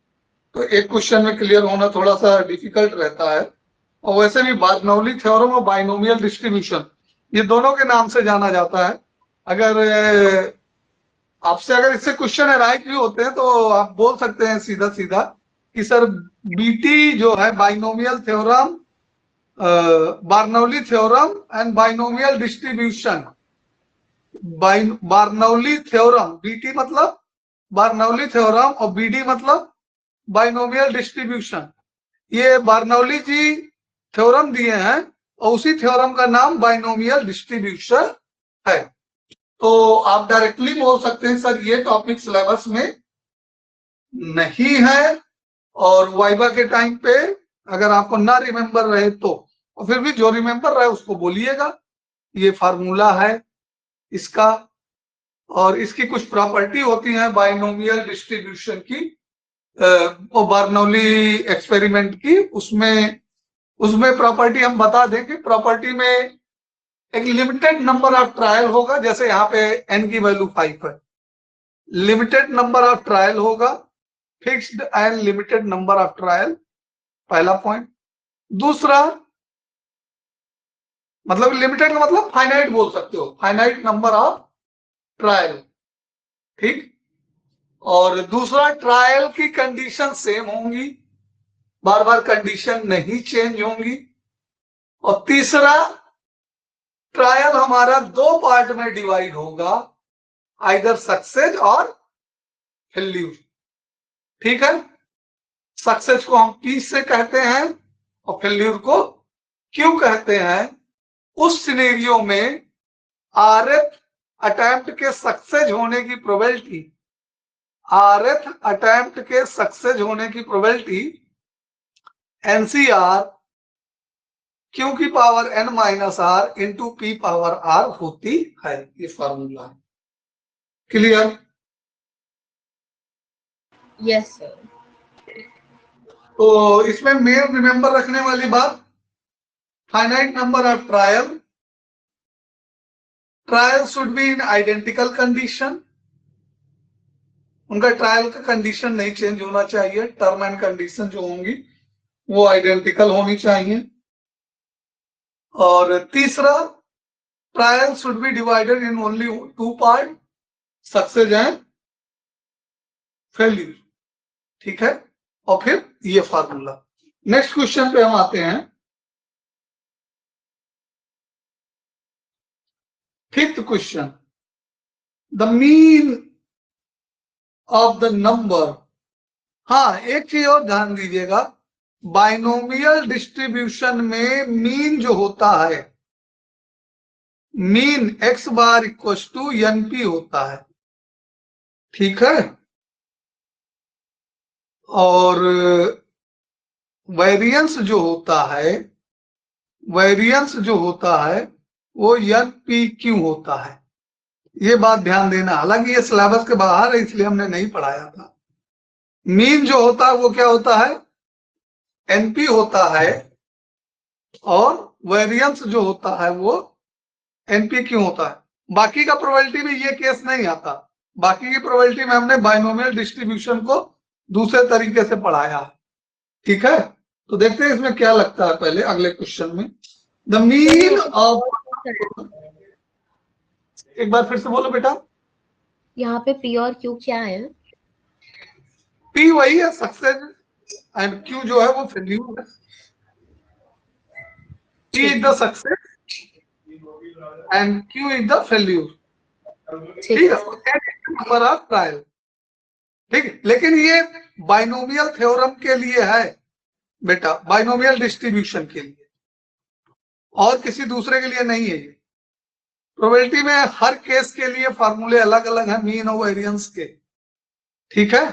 तो एक क्वेश्चन में क्लियर होना थोड़ा सा डिफिकल्ट रहता है। और वैसे भी बर्नौली थ्योरम और बाइनोमियल डिस्ट्रीब्यूशन ये दोनों के नाम से जाना जाता है। अगर आपसे अगर इससे क्वेश्चन अराइज भी होते हैं तो आप बोल सकते हैं सीधा सीधा कि सर बीटी जो है binomial theorem, Bernoulli theorem and binomial distribution, Bernoulli theorem, BT मतलब बर्नौली थ्योरम और बीडी मतलब बाइनोमियल डिस्ट्रीब्यूशन। ये बर्नौली जी थ्योरम दिए हैं और उसी थ्योरम का नाम बाइनोमियल डिस्ट्रीब्यूशन है। तो आप डायरेक्टली बोल सकते हैं सर ये टॉपिक सिलेबस में नहीं है, और वाइवा के टाइम पे अगर आपको ना रिमेंबर रहे तो, और फिर भी जो रिमेंबर रहे उसको बोलिएगा, ये फार्मूला है इसका, और इसकी कुछ प्रॉपर्टी होती है बाइनोमियल डिस्ट्रीब्यूशन की, बर्नौली एक्सपेरिमेंट की, उसमें प्रॉपर्टी हम बता देंगे। प्रॉपर्टी में एक लिमिटेड नंबर ऑफ ट्रायल होगा, जैसे यहाँ पे n की वैल्यू 5 है, लिमिटेड नंबर ऑफ ट्रायल होगा, fixed and limited number of trial, पहला पॉइंट। दूसरा, मतलब लिमिटेड का मतलब फाइनाइट बोल सकते हो, फाइनाइट नंबर ऑफ ट्रायल, ठीक। और दूसरा, ट्रायल की कंडीशन सेम होंगी, बार बार कंडीशन नहीं चेंज होंगी। और तीसरा, ट्रायल हमारा 2 पार्ट में डिवाइड होगा, आइदर सक्सेस और फेल्यूर, ठीक है। सक्सेस को हम P से कहते हैं और फेल्यूर को Q कहते हैं। उस सिनेरियो में RF अटेम्प्ट के सक्सेस होने की प्रोबेबिलिटी, RF अटेम्प्ट के सक्सेस होने की प्रोबेबिलिटी NCR Q की power n minus R into P power R होती है। ये फॉर्मूला है, क्लियर। Yes sir. तो इसमें मेन रिमेंबर रखने वाली बात, finite number of trial, trial should be in identical condition, उनका ट्रायल का कंडीशन नहीं चेंज होना चाहिए, टर्म एंड कंडीशन जो होंगी वो आइडेंटिकल होनी चाहिए। और तीसरा, trial should be divided in only 2 part, success and failure. ठीक है, और फिर ये फार्मूला। नेक्स्ट क्वेश्चन पे हम आते हैं। Fifth question, the mean of the number. हाँ, एक चीज और ध्यान दीजिएगा, बाइनोमियल डिस्ट्रीब्यूशन में मीन जो होता है, mean x bar equal to NP होता है। ठीक है, और वेरिएंस जो होता है, वेरिएंस जो होता है वो NPQ होता है। ये बात ध्यान देना, हालांकि ये सिलेबस के बाहर है इसलिए हमने नहीं पढ़ाया था। मीन जो होता है वो क्या होता है, NP होता है, और वेरिएंस जो होता है वो NPQ होता है। बाकी का प्रोबेबिलिटी में ये केस नहीं आता, बाकी की प्रोबेबिलिटी में हमने बाइनोमियल डिस्ट्रीब्यूशन को दूसरे तरीके से पढ़ाया है। ठीक है, तो देखते हैं इसमें क्या लगता है। पहले अगले क्वेश्चन में, द मीन ऑफ, एक बार फिर से बोलो बेटा। यहाँ पे P और Q क्या है? P वही है सक्सेस, एंड Q जो है वो फेल्यूर है। P is the success and Q is the failure. ठीक है, नंबर ऑफ ट्रायल। ठीक है, लेकिन ये बाइनोमियल थ्योरम के लिए है बेटा, बाइनोमियल डिस्ट्रीब्यूशन के लिए, और किसी दूसरे के लिए नहीं है। ये प्रोबेबिलिटी में हर केस के लिए फार्मूले अलग अलग हैं मीन और वेरिएंस के। ठीक है,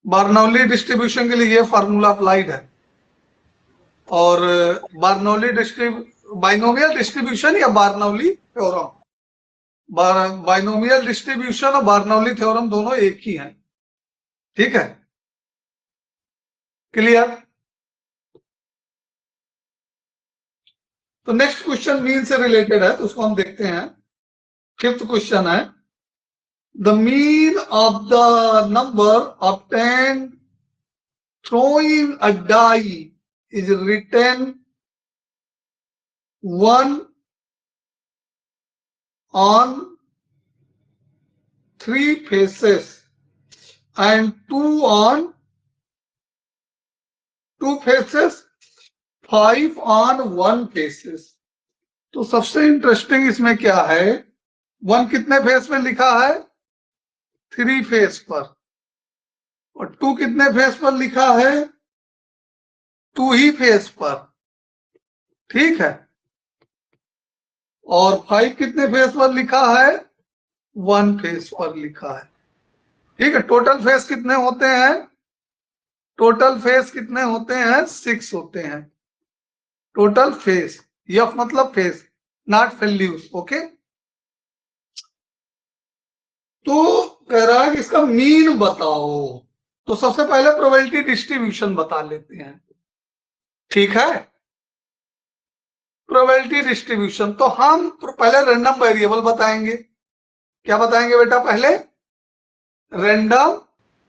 बर्नौली डिस्ट्रीब्यूशन के लिए ये फार्मूला अप्लाइड है, और बर्नौली बाइनोमियल डिस्ट्रीब्यूशन या बर्नौली थ्योरम, बाइनोमियल डिस्ट्रीब्यूशन और बर्नौली थ्योरम दोनों एक ही हैं। ठीक है, क्लियर। तो नेक्स्ट क्वेश्चन मीन से रिलेटेड है, तो उसको हम देखते हैं। फिफ्थ क्वेश्चन है, the mean of the number obtained throwing a die is written 1 on 3 faces and 2 on 2 faces, 5 on 1 faces। तो सबसे इंटरेस्टिंग इसमें क्या है, 1 कितने फेस में लिखा है, 3 फेस पर, और 2 कितने फेस पर लिखा है, 2 ही फेस पर। ठीक है, और 5 कितने फेस पर लिखा है, 1 फेस पर लिखा है। ठीक है, टोटल फेस कितने होते हैं, टोटल फेस कितने होते हैं, 6 होते हैं टोटल फेस। यफ मतलब फेस, नॉट फेल्यूस। ओके, तो कह रहा है कि इसका मीन बताओ। तो सबसे पहले प्रोबेबिलिटी डिस्ट्रीब्यूशन बता लेते हैं। ठीक है, प्रोबेबिलिटी डिस्ट्रीब्यूशन, तो हम पहले रैंडम वेरिएबल बताएंगे। क्या बताएंगे बेटा, पहले रैंडम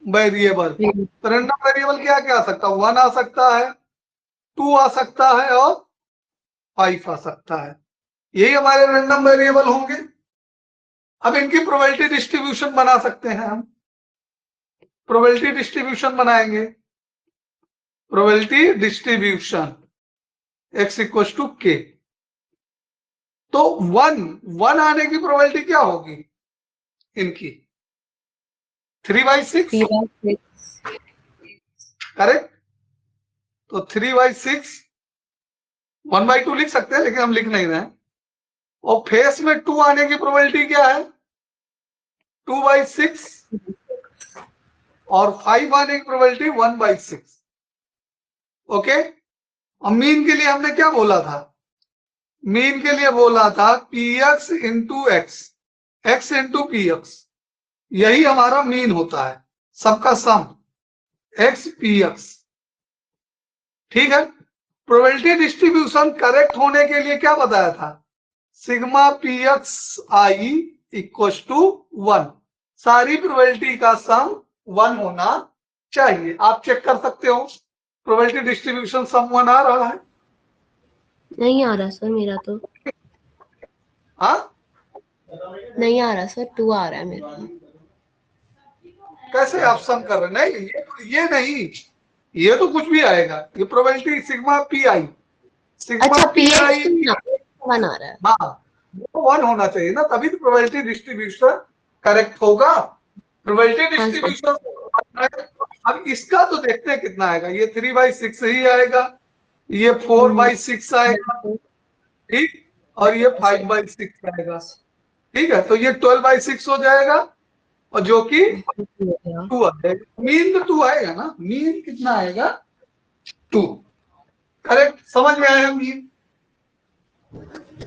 वेरिएबल। तो रैंडम वेरिएबल क्या क्या आ सकता है, 1 आ सकता है, 2 आ सकता है, और 5 आ सकता है। यही हमारे रैंडम वेरिएबल होंगे। अब इनकी प्रोबेबिलिटी डिस्ट्रीब्यूशन बना सकते हैं हम। प्रोबेबिलिटी डिस्ट्रीब्यूशन बनाएंगे, probability distribution x equal to K. तो 1 आने की प्रोबेबिलिटी क्या होगी इनकी, 3/6, करेक्ट। तो 3/6, 1/2 लिख सकते हैं, लेकिन हम लिख नहीं रहे हैं। और फेस में 2 आने की प्रोबेबिलिटी क्या है, 2/6, और 5 आने की प्रोबेबिलिटी 1/6। ओके, और मीन के लिए हमने क्या बोला था, मीन के लिए बोला था px into x, x into px, यही हमारा मीन होता है, सबका सम x px। ठीक है, प्रोबेबिलिटी डिस्ट्रीब्यूशन करेक्ट होने के लिए क्या बताया था, sigma px i equal to 1। सारी प्रोबेबिलिटी का सम 1 होना चाहिए। आप चेक कर सकते हो, प्रोबेबिलिटी डिस्ट्रीब्यूशन सम 1 आ रहा है? नहीं आ रहा सर मेरा तो। हाँ, नहीं आ रहा सर, 2 आ रहा है मेरा। कैसे आप सम कर रहे हैं? नहीं, ये नहीं, ये तो कुछ भी आएगा। ये probability sigma P I, sigma अच्छा, पी आई, PX 1 आ रहा है। हाँ, वो 1 होना चाहिए ना, तभी तो प्रोबेबिलिटी डिस्ट्रीब्यूशन करेक्ट होगा। प्रोबेबिलिटी हाँ सर। डिस्ट्रीब्यूशन, अब इसका तो देखते हैं कितना आएगा। ये 3/6 ही आएगा, ये 4/6 आएगा, ठीक, और ये 5/6 आएगा, ठीक है। तो ये 12/6 हो जाएगा, और जो कि 2 आ जाएगा। मीन तो 2 आएगा ना, मीन कितना आएगा? 2, करेक्ट, समझ में आया मीन?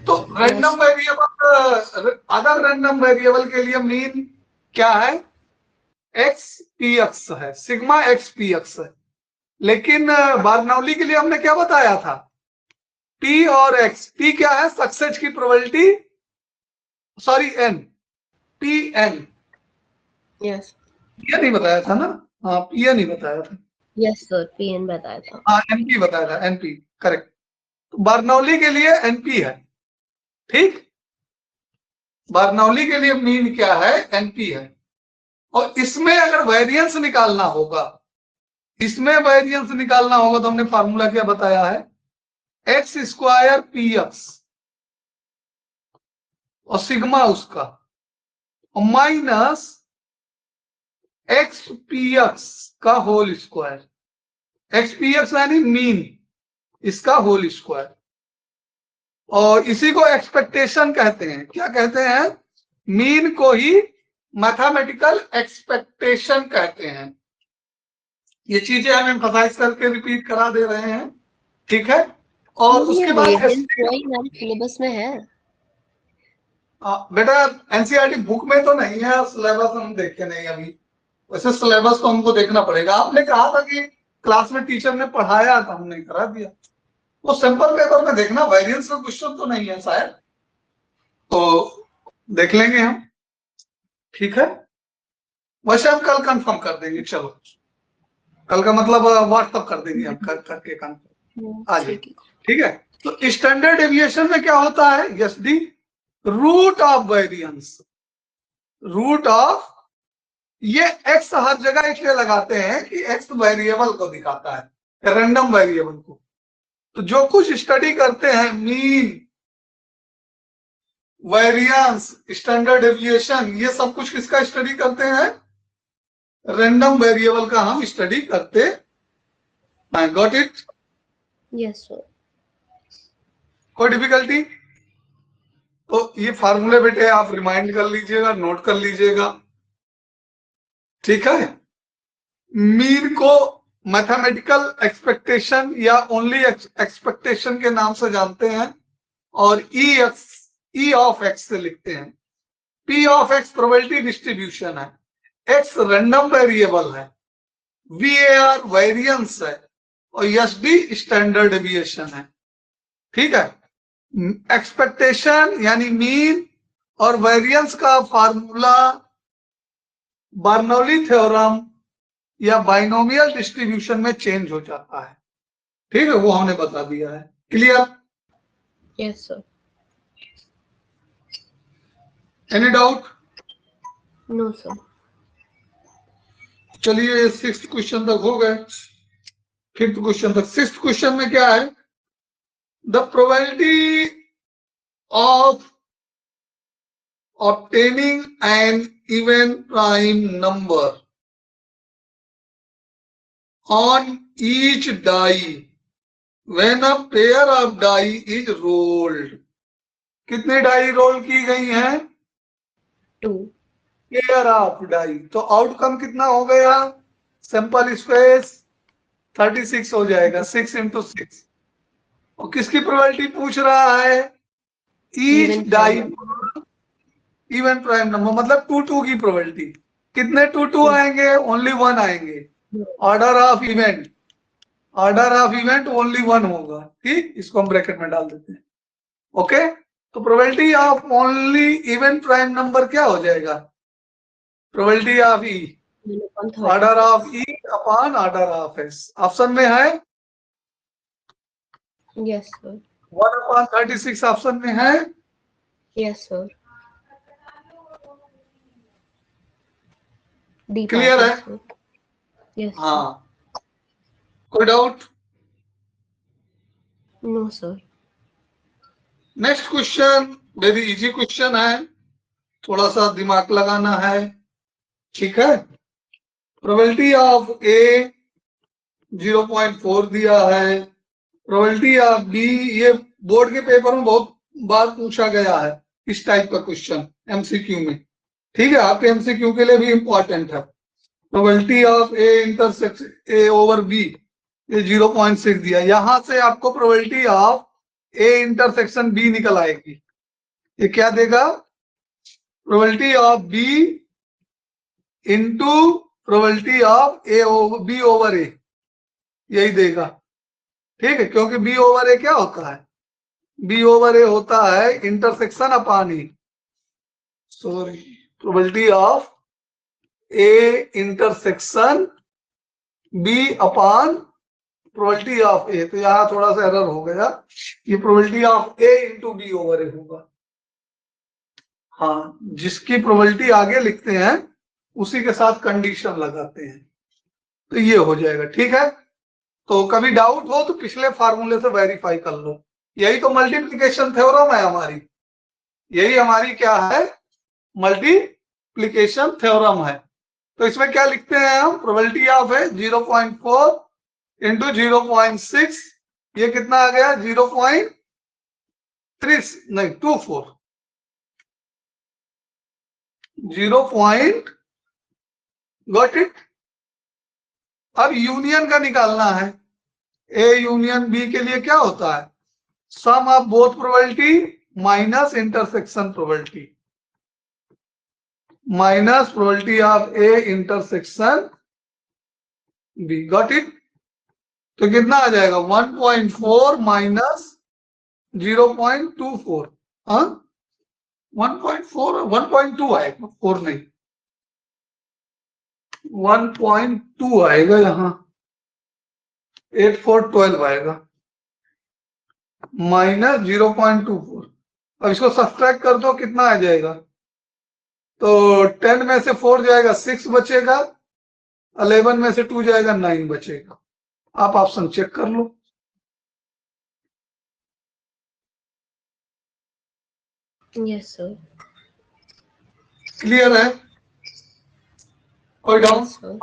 तो random variable, other random variable के लिए मीन क्या है? एक्स पी एक्स है, सिग्मा एक्स पी एक्स है। लेकिन बार्नौली के लिए हमने क्या बताया था? पी और एक्स। पी क्या है? सक्सेस की probability, sorry N, P N. Yes ये नहीं बताया था ना? हाँ, पी एन नहीं बताया था। यस सर, PN बताया था। हाँ, एनपी बताया था, एनपी, करेक्ट। तो बार्नौली के लिए एनपी है, ठीक। बार्नौली के लिए मीन क्या है? एनपी है। और इसमें अगर वेरिएंस निकालना होगा, इसमें वेरिएंस निकालना होगा, तो हमने फार्मूला क्या बताया है? एक्स स्क्वायर पी एक्स और सिग्मा उसका, और माइनस एक्स पी एक्स का whole square. X P X यानी मीन, इसका होल स्क्वायर। और इसी को एक्सपेक्टेशन कहते हैं। क्या कहते हैं? मीन को ही मैथमेटिकल एक्सपेक्टेशन कहते हैं। ये चीजें हम एम्फसाइज करके रिपीट करा दे रहे हैं, ठीक है। और ये उसके बाद वही हमारे सिलेबस में है। बेटा एनसीईआरटी बुक में तो नहीं है, सिलेबस हम देखे नहीं अभी। वैसे सिलेबस तो हमको देखना पड़ेगा। आपने कहा था कि क्लास में टीचर ने पढ़ाया था, हमने करा दिया। वो सिंपल पेपर में देखना, वेरिएंस का क्वेश्चन तो नहीं है शायद, तो देख लेंगे हम, ठीक है। वैसे हम कल कंफर्म कर देंगे, चलो कल का मतलब व्हाट्सअप कर देंगे हम, करके कंफर्म आ जाए, ठीक है। तो स्टैंडर्ड डेविएशन में क्या होता है? Yes D, root of variance, root of, ये एक्स हर जगह इसलिए लगाते हैं कि एक्स वेरिएबल को दिखाता है, रैंडम वेरिएबल को। तो जो कुछ स्टडी करते हैं, मीन, वेरिएंस, स्टैंडर्ड डेविएशन, ये सब कुछ किसका स्टडी करते हैं? रैंडम वेरिएबल का हम स्टडी करते हैं। Got it? Yes sir. कोई डिफिकल्टी? तो ये फार्मूले बेटे आप रिमाइंड कर लीजिएगा, नोट कर लीजिएगा, ठीक है। मीन को मैथमेटिकल एक्सपेक्टेशन या ओनली एक्सपेक्टेशन के नाम से जानते हैं, और ई ऑफ एक्स से लिखते हैं। P of x probability distribution है, एक्स रैंडम वेरिएबल है, VAR वेरिएंस है, और एस डी स्टैंडर्ड डेविएशन है, ठीक है। एक्सपेक्टेशन यानी मीन और वेरिएंस का फार्मूला बर्नौली थ्योरम या बाइनोमियल डिस्ट्रीब्यूशन में चेंज हो जाता है, ठीक है। वो हमने बता दिया है, clear? Yes sir. Any doubt? No sir. चलिए 6th क्वेश्चन तक हो गए, 5th क्वेश्चन तक। 6th क्वेश्चन में क्या है? The probability of obtaining an even prime number on each die when a pair of die is rolled। कितनी die roll की गई हैं? 2। Pair of die. तो आउटकम कितना हो गया? सिंपल स्पेस 36 हो जाएगा, 6 × 6। और किसकी प्रोबेबिलिटी पूछ रहा है? Each die even prime number, मतलब 2 की प्रोबेबिलिटी। कितने 2 आएंगे? ओनली 1 आएंगे। Order of event, order of event only 1 होगा, ठीक। इसको हम ब्रैकेट में डाल देते हैं, ओके। तो probability of only even prime number क्या हो जाएगा? Probability of E, order of E upon order of S. Option में है यस सर। 1/36 ऑप्शन में है। Yes sir. D clear part है? है सर। Yes sir. हाँ, कोई doubt? No sir. Next question very easy question है, थोड़ा सा दिमाग लगाना है। ठीक है, प्रोबेबिलिटी ऑफ ए 0.4 दिया है, प्रोबेबिलिटी ऑफ बी, ये बोर्ड के पेपर में बहुत बार पूछा गया है इस टाइप का क्वेश्चन एमसीक्यू में। ठीक है, आपके एमसीक्यू के लिए भी इंपॉर्टेंट है। Probability of A intersection A over B, ये 0.6 दिया, यहां से आपको probability of A intersection B निकल आएगी। ये क्या देगा? Probability of B into probability of A over B over A, यही देगा। ठीक है, क्योंकि बी ओवर ए क्या होता है? बी ओवर ए होता है intersection upon E, sorry, probability of A intersection B upon probability of A. तो यहां थोड़ा सा एरर हो गया, ये probability of A into B over A होगा। हाँ, जिसकी प्रोबेबिलिटी आगे लिखते हैं उसी के साथ कंडीशन लगाते हैं, तो ये हो जाएगा। ठीक है, तो कभी डाउट हो तो पिछले फार्मूले से वेरीफाई कर लो। यही तो मल्टीप्लिकेशन थ्योरम है हमारी, यही हमारी क्या है? मल्टीप्लिकेशन थ्योरम है। तो इसमें क्या लिखते हैं हम? प्रोबेबिलिटी ऑफ है 0.4 इंटू 0.6, ये कितना आ गया? 0.3 नहीं 24 0. Got it? अब यूनियन का निकालना है। ए यूनियन बी के लिए क्या होता है? Sum of both probability minus intersection probability, minus probability of A intersection B. Got it? तो कितना आ जाएगा? 1.4 माइनस 0.24, हाँ 1.4 1.2 आएगा, 4 नहीं 1.2 आएगा, यहाँ 8 4 12 आएगा, माइनस 0.24। अब इसको सब्सट्रैक्ट कर दो, कितना आ जाएगा? तो 10 में से 4 जाएगा 6 बचेगा, 11 में से 2 जाएगा 9 बचेगा। आप ऑप्शन चेक कर लो। Yes sir. क्लियर है? कोई doubt? Yes sir.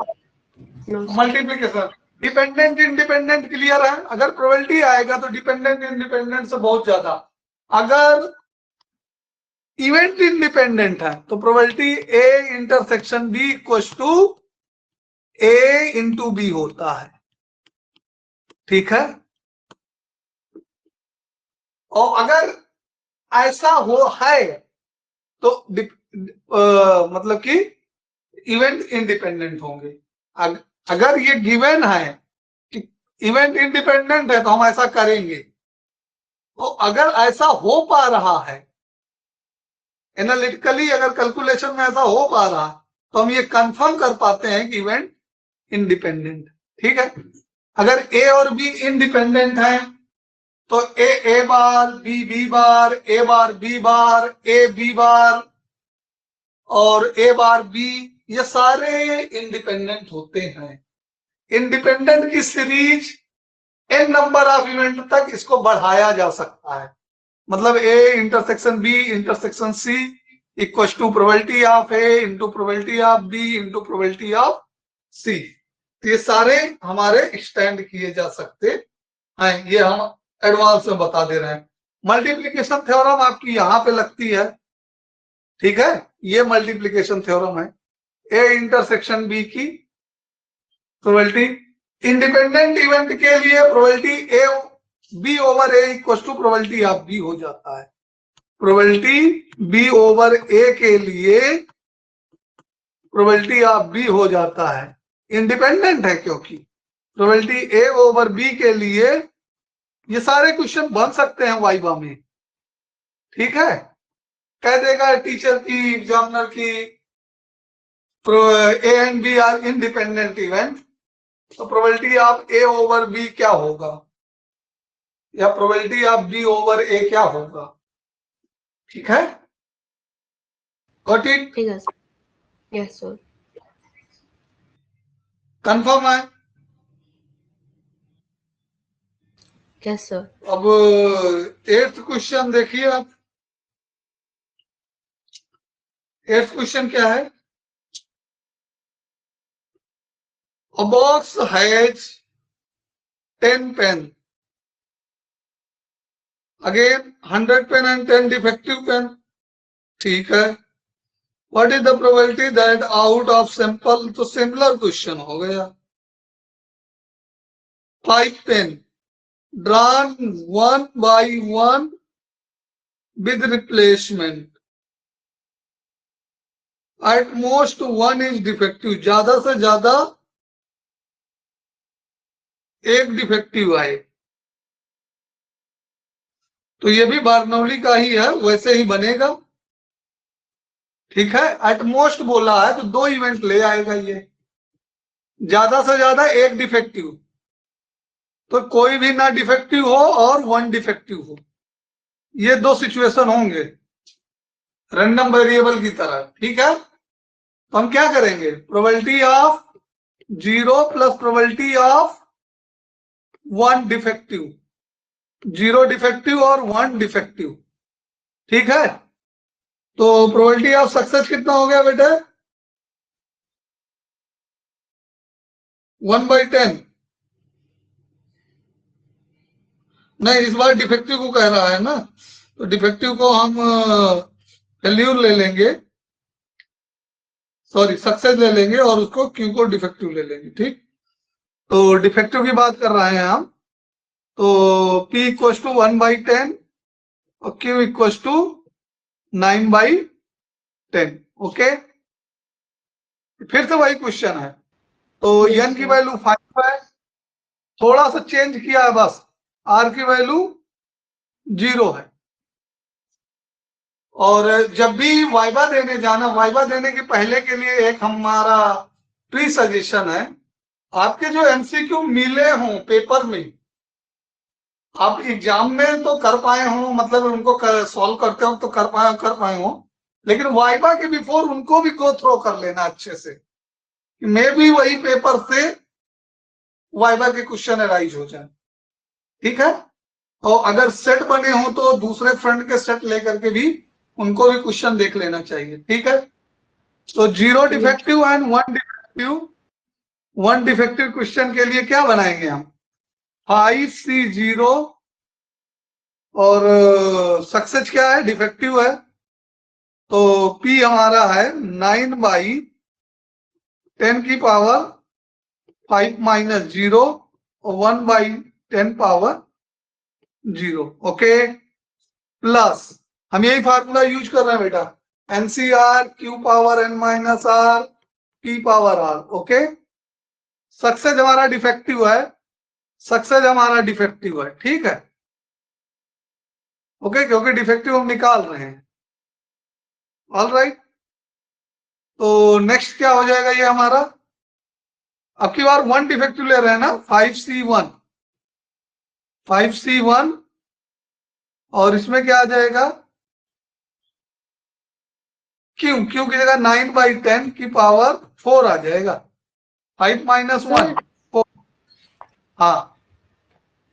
No sir. Multiplication, dependent independent clear है? अगर प्रोबेबिलिटी आएगा तो डिपेंडेंट इंडिपेंडेंट से बहुत ज्यादा। अगर इवेंट इंडिपेंडेंट है तो probability A intersection B equal to A into B होता है। ठीक है, और अगर ऐसा हो है तो मतलब कि इवेंट इंडिपेंडेंट होंगे। अगर ये गिवन है कि इवेंट इंडिपेंडेंट है तो हम ऐसा करेंगे, तो अगर ऐसा हो पा रहा है एनालिटिकली, अगर कैलकुलेशन में ऐसा हो पा रहा तो हम ये कंफर्म कर पाते हैं कि इवेंट इंडिपेंडेंट। ठीक है, अगर ए और बी इंडिपेंडेंट है तो A bar, B bar, A bar B bar, A B bar और ए बार बी, ये सारे इंडिपेंडेंट होते हैं। इंडिपेंडेंट की series N number of event तक इसको बढ़ाया जा सकता है। मतलब A intersection B intersection C equal to probability of A into probability of B into probability of C. ये सारे हमारे एक्सटेंड किए जा सकते हैं, ये हम एडवांस में बता दे रहे हैं। मल्टीप्लिकेशन थ्योरम आपकी यहां पे लगती है। ठीक है, ये मल्टीप्लिकेशन थ्योरम है। ए इंटरसेक्शन बी की प्रोबेबिलिटी, इंडिपेंडेंट इवेंट के लिए probability A B over A equal to probability of B हो जाता है। प्रोबेबिलिटी बी ओवर ए के लिए प्रोबेबिलिटी ऑफ बी हो जाता है, इंडिपेंडेंट है क्योंकि। प्रोबेबिलिटी ए ओवर बी के लिए ये सारे क्वेश्चन बन सकते हैं वाइवा में। ठीक है, कह देगा टीचर की, एग्जामिनर की, A and B are independent event, तो probability of A over B क्या होगा? या probability of B over A क्या होगा। ठीक है, गॉट इट, ठीक है सर, यस सर, कंफर्म है। Yes sir. अब 8th क्वेश्चन देखिए आप। 8th क्वेश्चन क्या है, a box has 10 pen, again 100 pen and 10 defective pen। ठीक है, what is the probability that out of sample, तो सिमिलर क्वेश्चन हो गया। 5 pen drawn one by one with replacement, at most one is defective, ज्यादा से ज्यादा एक defective आए। तो ये भी बार्नौली का ही है, वैसे ही बनेगा। ठीक है, एट मोस्ट बोला है तो 2 इवेंट ले आएगा ये, ज्यादा से ज्यादा एक डिफेक्टिव, तो कोई भी ना डिफेक्टिव हो और 1 डिफेक्टिव हो, ये 2 सिचुएशन होंगे रैंडम वेरिएबल की तरह। ठीक है, तो हम क्या करेंगे, probability of 0 plus probability of 1 defective, 0 defective और 1 डिफेक्टिव। ठीक है, तो प्रोबेबिलिटी ऑफ सक्सेस कितना हो गया बेटे, 1/10। नहीं, इस बार डिफेक्टिव को कह रहा है ना, तो डिफेक्टिव को हम फेल्यूर ले लेंगे, सॉरी सक्सेस ले लेंगे और उसको क्यू को डिफेक्टिव ले लेंगे। ठीक, तो डिफेक्टिव की बात कर रहे हैं हम, तो P इक्वल टू 1/10 और Q इक्वल टू 9/10। ओके, फिर से वही क्वेश्चन है, तो Yes, n की sir. वैल्यू 5 है, थोड़ा सा चेंज किया है बस, r की वैल्यू 0 है। और जब भी वाइवा देने जाना, वाइवा देने के पहले के लिए एक हमारा प्री सजेशन है, आपके जो एमसीक्यू मिले हों पेपर में, आप एग्जाम में तो कर पाए हों, मतलब उनको सॉल्व करते हो तो कर पाए हो, लेकिन वाइवा के बिफोर उनको भी गो थ्रो कर लेना अच्छे से, मे भी वही पेपर से वाइवा के क्वेश्चन अराइज हो जाए। ठीक है, और अगर सेट बने हो तो दूसरे फ्रेंड के सेट लेकर के भी उनको भी क्वेश्चन देख लेना चाहिए। ठीक है, तो 0 डिफेक्टिव एंड 1 डिफेक्टिव क्वेश्चन के लिए क्या बनाएंगे हम, 5C0 और सक्सेस क्या है, डिफेक्टिव है, तो P हमारा है 9/10 की पावर 5 - 0 और 1/10 पावर 0। ओके, प्लस हम यही फार्मूला यूज कर रहे हैं बेटा, NCR Q power n - R P power R। Okay, success हमारा डिफेक्टिव है, सक्सेस हमारा डिफेक्टिव है। ठीक है, ओके, क्योंकि डिफेक्टिव हम निकाल रहे हैं। ऑल राइट, तो नेक्स्ट क्या हो जाएगा ये हमारा, अब की बार 1 डिफेक्टिव ले रहे हैं ना, 5C1 और इसमें क्या आ जाएगा, क्यू की जगह 9/10 की पावर 4 आ जाएगा, 5 - 1 4। हाँ,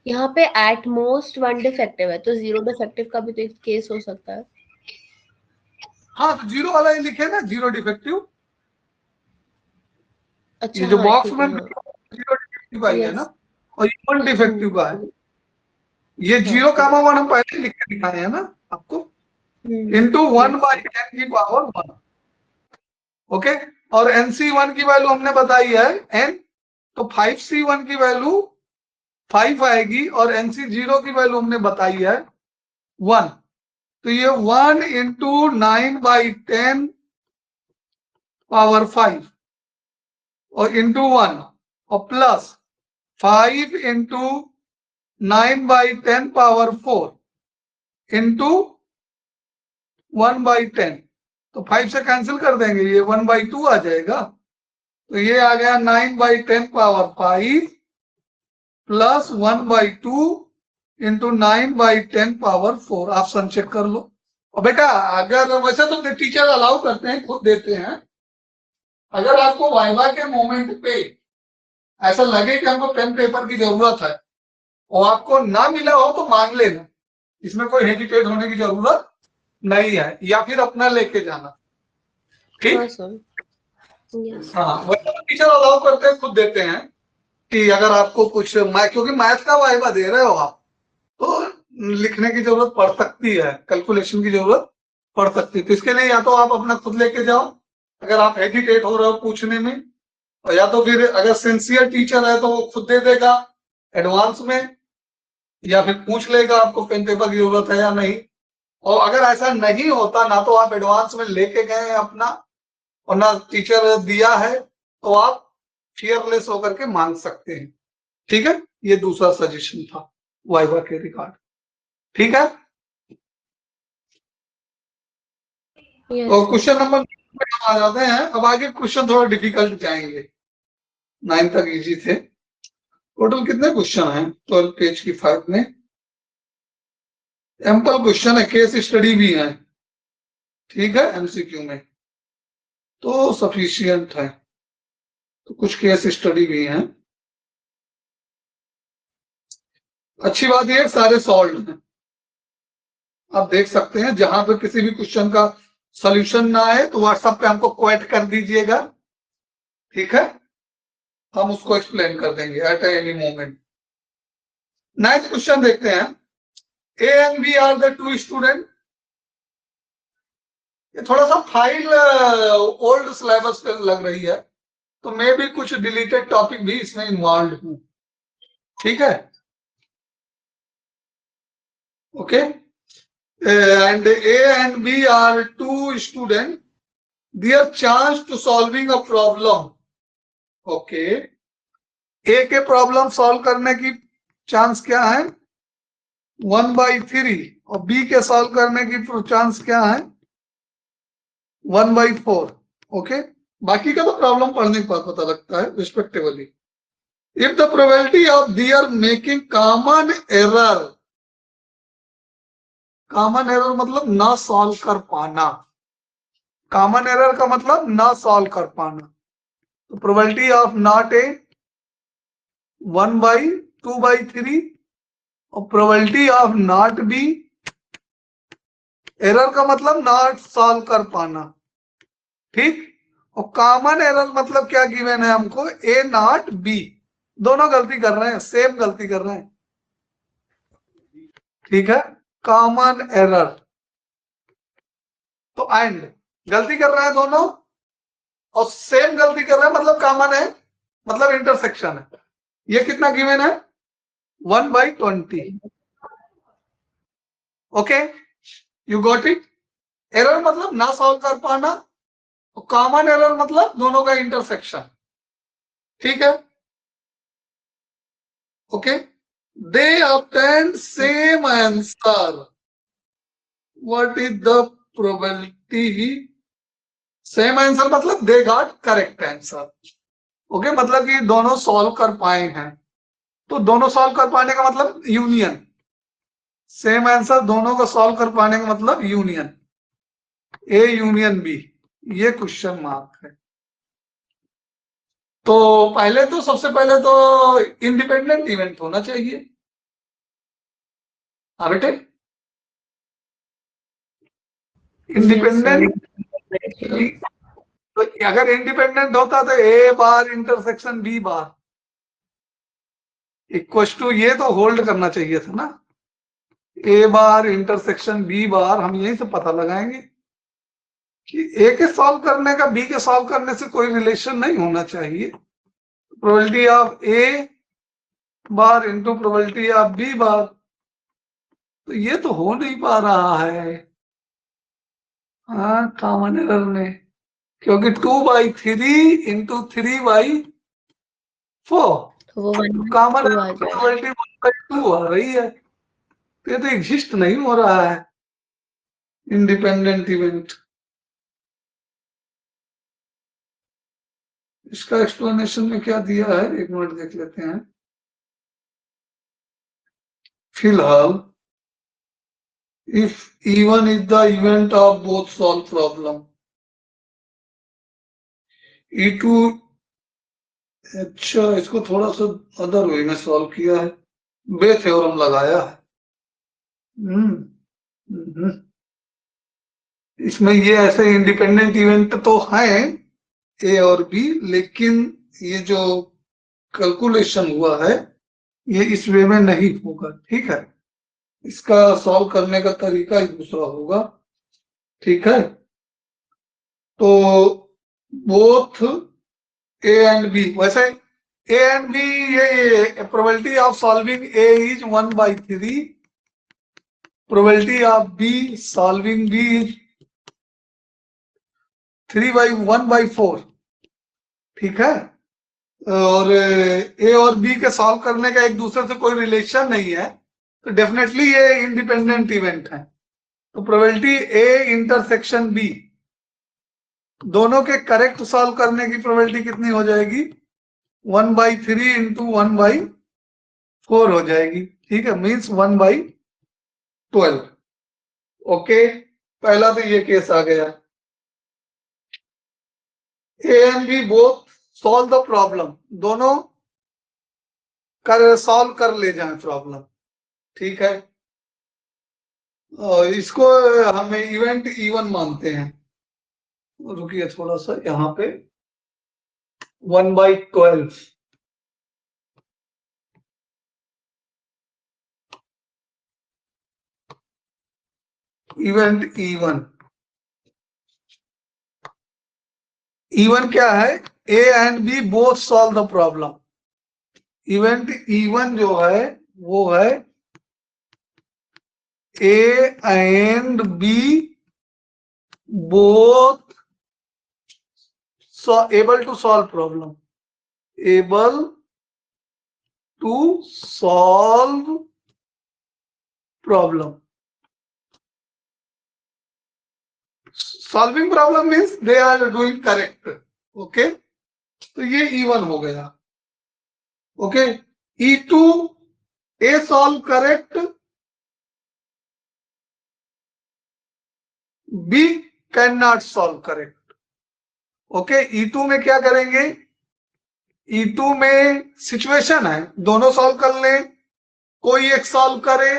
यहाँ पे एट मोस्ट 1 डिफेक्टिव है, तो 0 डिफेक्टिव का भी तो एक केस हो सकता है। हाँ, तो 0 वाला ही लिखे ना, 0 डिफेक्टिव। अच्छा, ये जो हाँ बॉक्स ठीक में है, 0 डिफेक्टिव का ही है यस। ना, और ये 1 डिफेक्टिव का है। ये 0,1 हम पहले लिख के दिखाए हैं ना आपको, इंटू 1/10 की पावर 1। ओके, और NC1 की वैल्यू हमने बताई है n, तो 5C1 की वैल्यू 5 आएगी और NC0 की वैल्यू हमने बताई है 1, तो ये 1 × 9/10 पावर 5 और इंटू 1 और प्लस 5 × 9/10 पावर 4 इंटू 1/10, तो 5 से कैंसिल कर देंगे, ये 1/2 आ जाएगा, तो ये आ गया 9/10 power 5 plus 1/2 into 9/10⁴ option check कर लो। और बेटा अगर वैसे तो टीचर अलाउ करते हैं, खुद देते हैं, अगर आपको वाइवा के मोमेंट पे ऐसा लगे कि हमको पेन पेपर की जरूरत है और आपको ना मिला हो तो मांग लेना, इसमें कोई हेजिटेट होने की जरूरत नहीं है, या फिर अपना लेके जाना। ठीक। हाँ सर। यस। हाँ वैसे तो टीचर अलाउ करते हैं, खुद देते हैं कि अगर आपको कुछ क्योंकि मैथ का वाइवा दे रहे हो आप तो लिखने की जरूरत पड़ सकती है, कैलकुलेशन की जरूरत पड़ सकती है, तो इसके लिए या तो आप अपना खुद लेके जाओ अगर आप हेजिटेट हो रहे हो पूछने में, और या तो फिर अगर सिंसियर टीचर है तो वो खुद दे देगा एडवांस में, या फिर पूछ लेगा आपको पेन पेपर की जरूरत है या नहीं। और अगर ऐसा नहीं होता, ना तो आप एडवांस में लेके गए हैं अपना और ना टीचर दिया है, तो आप फियरलेस होकर के मांग सकते हैं। ठीक है, ये दूसरा सजेशन था वाइवा के रिगार्ड। ठीक है, तो क्वेश्चन नंबर में हम आ जाते हैं। अब आगे क्वेश्चन थोड़ा डिफिकल्ट जाएंगे, 9 तक इजी थे। टोटल कितने क्वेश्चन हैं 12 पेज की फाइल में? एम्पल क्वेश्चन है, केस स्टडी भी है, ठीक है, एमसीक्यू में तो सफिशियंट है, तो कुछ केस स्टडी भी है। अच्छी बात यह सारे सॉल्व हैं, आप देख सकते हैं। जहां पर किसी भी क्वेश्चन का सॉल्यूशन ना आए तो व्हाट्सएप पे हमको क्वेट कर दीजिएगा, ठीक है, हम उसको एक्सप्लेन कर देंगे at any moment. Next question देखते हैं। A and B are the two student. ये थोड़ा सा फाइल ओल्ड सिलेबस पे लग रही है, तो मैं भी कुछ डिलीटेड टॉपिक भी इसमें इन्वॉल्व हूं, ठीक है, okay. And A and B are two student, their chance to solving a problem, okay. A के प्रॉब्लम सॉल्व करने की चांस क्या है 1/3, और बी के सॉल्व करने की चांस क्या है 1/4, ओके। बाकी का तो प्रॉब्लम पढ़ने के बाद पता लगता है respectively. If the probability of their making common error, common error मतलब ना सॉल्व कर पाना, कॉमन एरर का मतलब ना सॉल्व कर पाना, तो प्रोबेबिलिटी ऑफ नॉट ए 1/2/3, और probability of not be, error का मतलब नॉट सॉल्व कर पाना, ठीक। और कॉमन एरर मतलब क्या गिवन है हमको, ए नॉट बी, दोनों गलती कर रहे हैं, सेम गलती कर रहे हैं, ठीक है, कॉमन एरर। तो एंड गलती कर रहे हैं दोनों और सेम गलती कर रहे हैं, मतलब कॉमन है, मतलब इंटरसेक्शन है। ये कितना गिवन है 1/20, okay, you got it. Error मतलब ना सॉल्व कर पाना, कॉमन एरर मतलब दोनों का इंटरसेक्शन, ठीक है, okay. They obtained same answer, what is the probability, same answer मतलब they got correct answer, okay, मतलब कि दोनों सॉल्व कर पाए हैं, तो दोनों सॉल्व कर पाने का मतलब यूनियन, सेम आंसर दोनों को सॉल्व कर पाने का मतलब यूनियन, ए यूनियन बी, ये क्वेश्चन मार्क है। तो पहले तो सबसे पहले तो इंडिपेंडेंट इवेंट होना चाहिए, हाँ बेटे, इंडिपेंडेंट। तो अगर इंडिपेंडेंट होता तो A bar intersection B bar equal to, ये तो होल्ड करना चाहिए था ना, ए बार इंटरसेक्शन बी बार, हम यहीं से पता लगाएंगे कि ए के सॉल्व करने का बी के सॉल्व करने से कोई रिलेशन नहीं होना चाहिए। Probability of A bar into probability of B bar, तो ये तो हो नहीं पा रहा है, हाँ, कॉमन एरर में, क्योंकि 2/3 इंटू 3/4, तो वो 1/2 कॉमन आ जाएगा। प्रोबेबिलिटी 1/2 आ रही है, तो ये तो एग्जिस्ट नहीं हो रहा है इंडिपेंडेंट इवेंट। इसका एक्सप्लेनेशन में क्या दिया है, एक मिनट देख लेते हैं। फिलहाल if E1 is the event of both solve problem, E2, अच्छा इसको थोड़ा सा अदर वे में सॉल्व किया है, बे थ्योरम लगाया है। इसमें ये ऐसे इंडिपेंडेंट इवेंट तो हैं ए और बी, लेकिन ये जो कैलकुलेशन हुआ है ये इस वे में नहीं होगा, ठीक है। इसका सॉल्व करने का तरीका ही दूसरा होगा, ठीक है। तो बोथ ए एंड बी, वैसे ए एंड बी, ये probability of solving A is 1/3, probability of B solving B is 3/1/4, ठीक है। और ए और बी के सॉल्व करने का एक दूसरे से कोई रिलेशन नहीं है, तो डेफिनेटली ये इंडिपेंडेंट इवेंट है। तो प्रोबेबिलिटी ए इंटरसेक्शन बी, दोनों के करेक्ट सॉल्व करने की प्रोबेबिलिटी कितनी हो जाएगी? 1/3 इंटू 1/4 हो जाएगी, ठीक है, मीन्स 1/12। ओके, पहला तो ये केस आ गया। A and B both solve the problem, दोनों सॉल्व कर ले जाएं प्रॉब्लम, ठीक है। इसको हमें इवेंट E1 मानते हैं। रुकिए थोड़ा सा, यहाँ पे 1/12, इवेंट E1। E1 क्या है? A and B both solve the problem. Event E1 जो है वो है A and B both able to solve problem, able to solve problem. Solving problem means they are doing correct, okay। तो ये E1 हो गया, okay. E2, A solve correct, B cannot solve correct, okay. E2 में क्या करेंगे? E2 में situation है, दोनों सॉल्व कर ले, कोई एक सॉल्व करे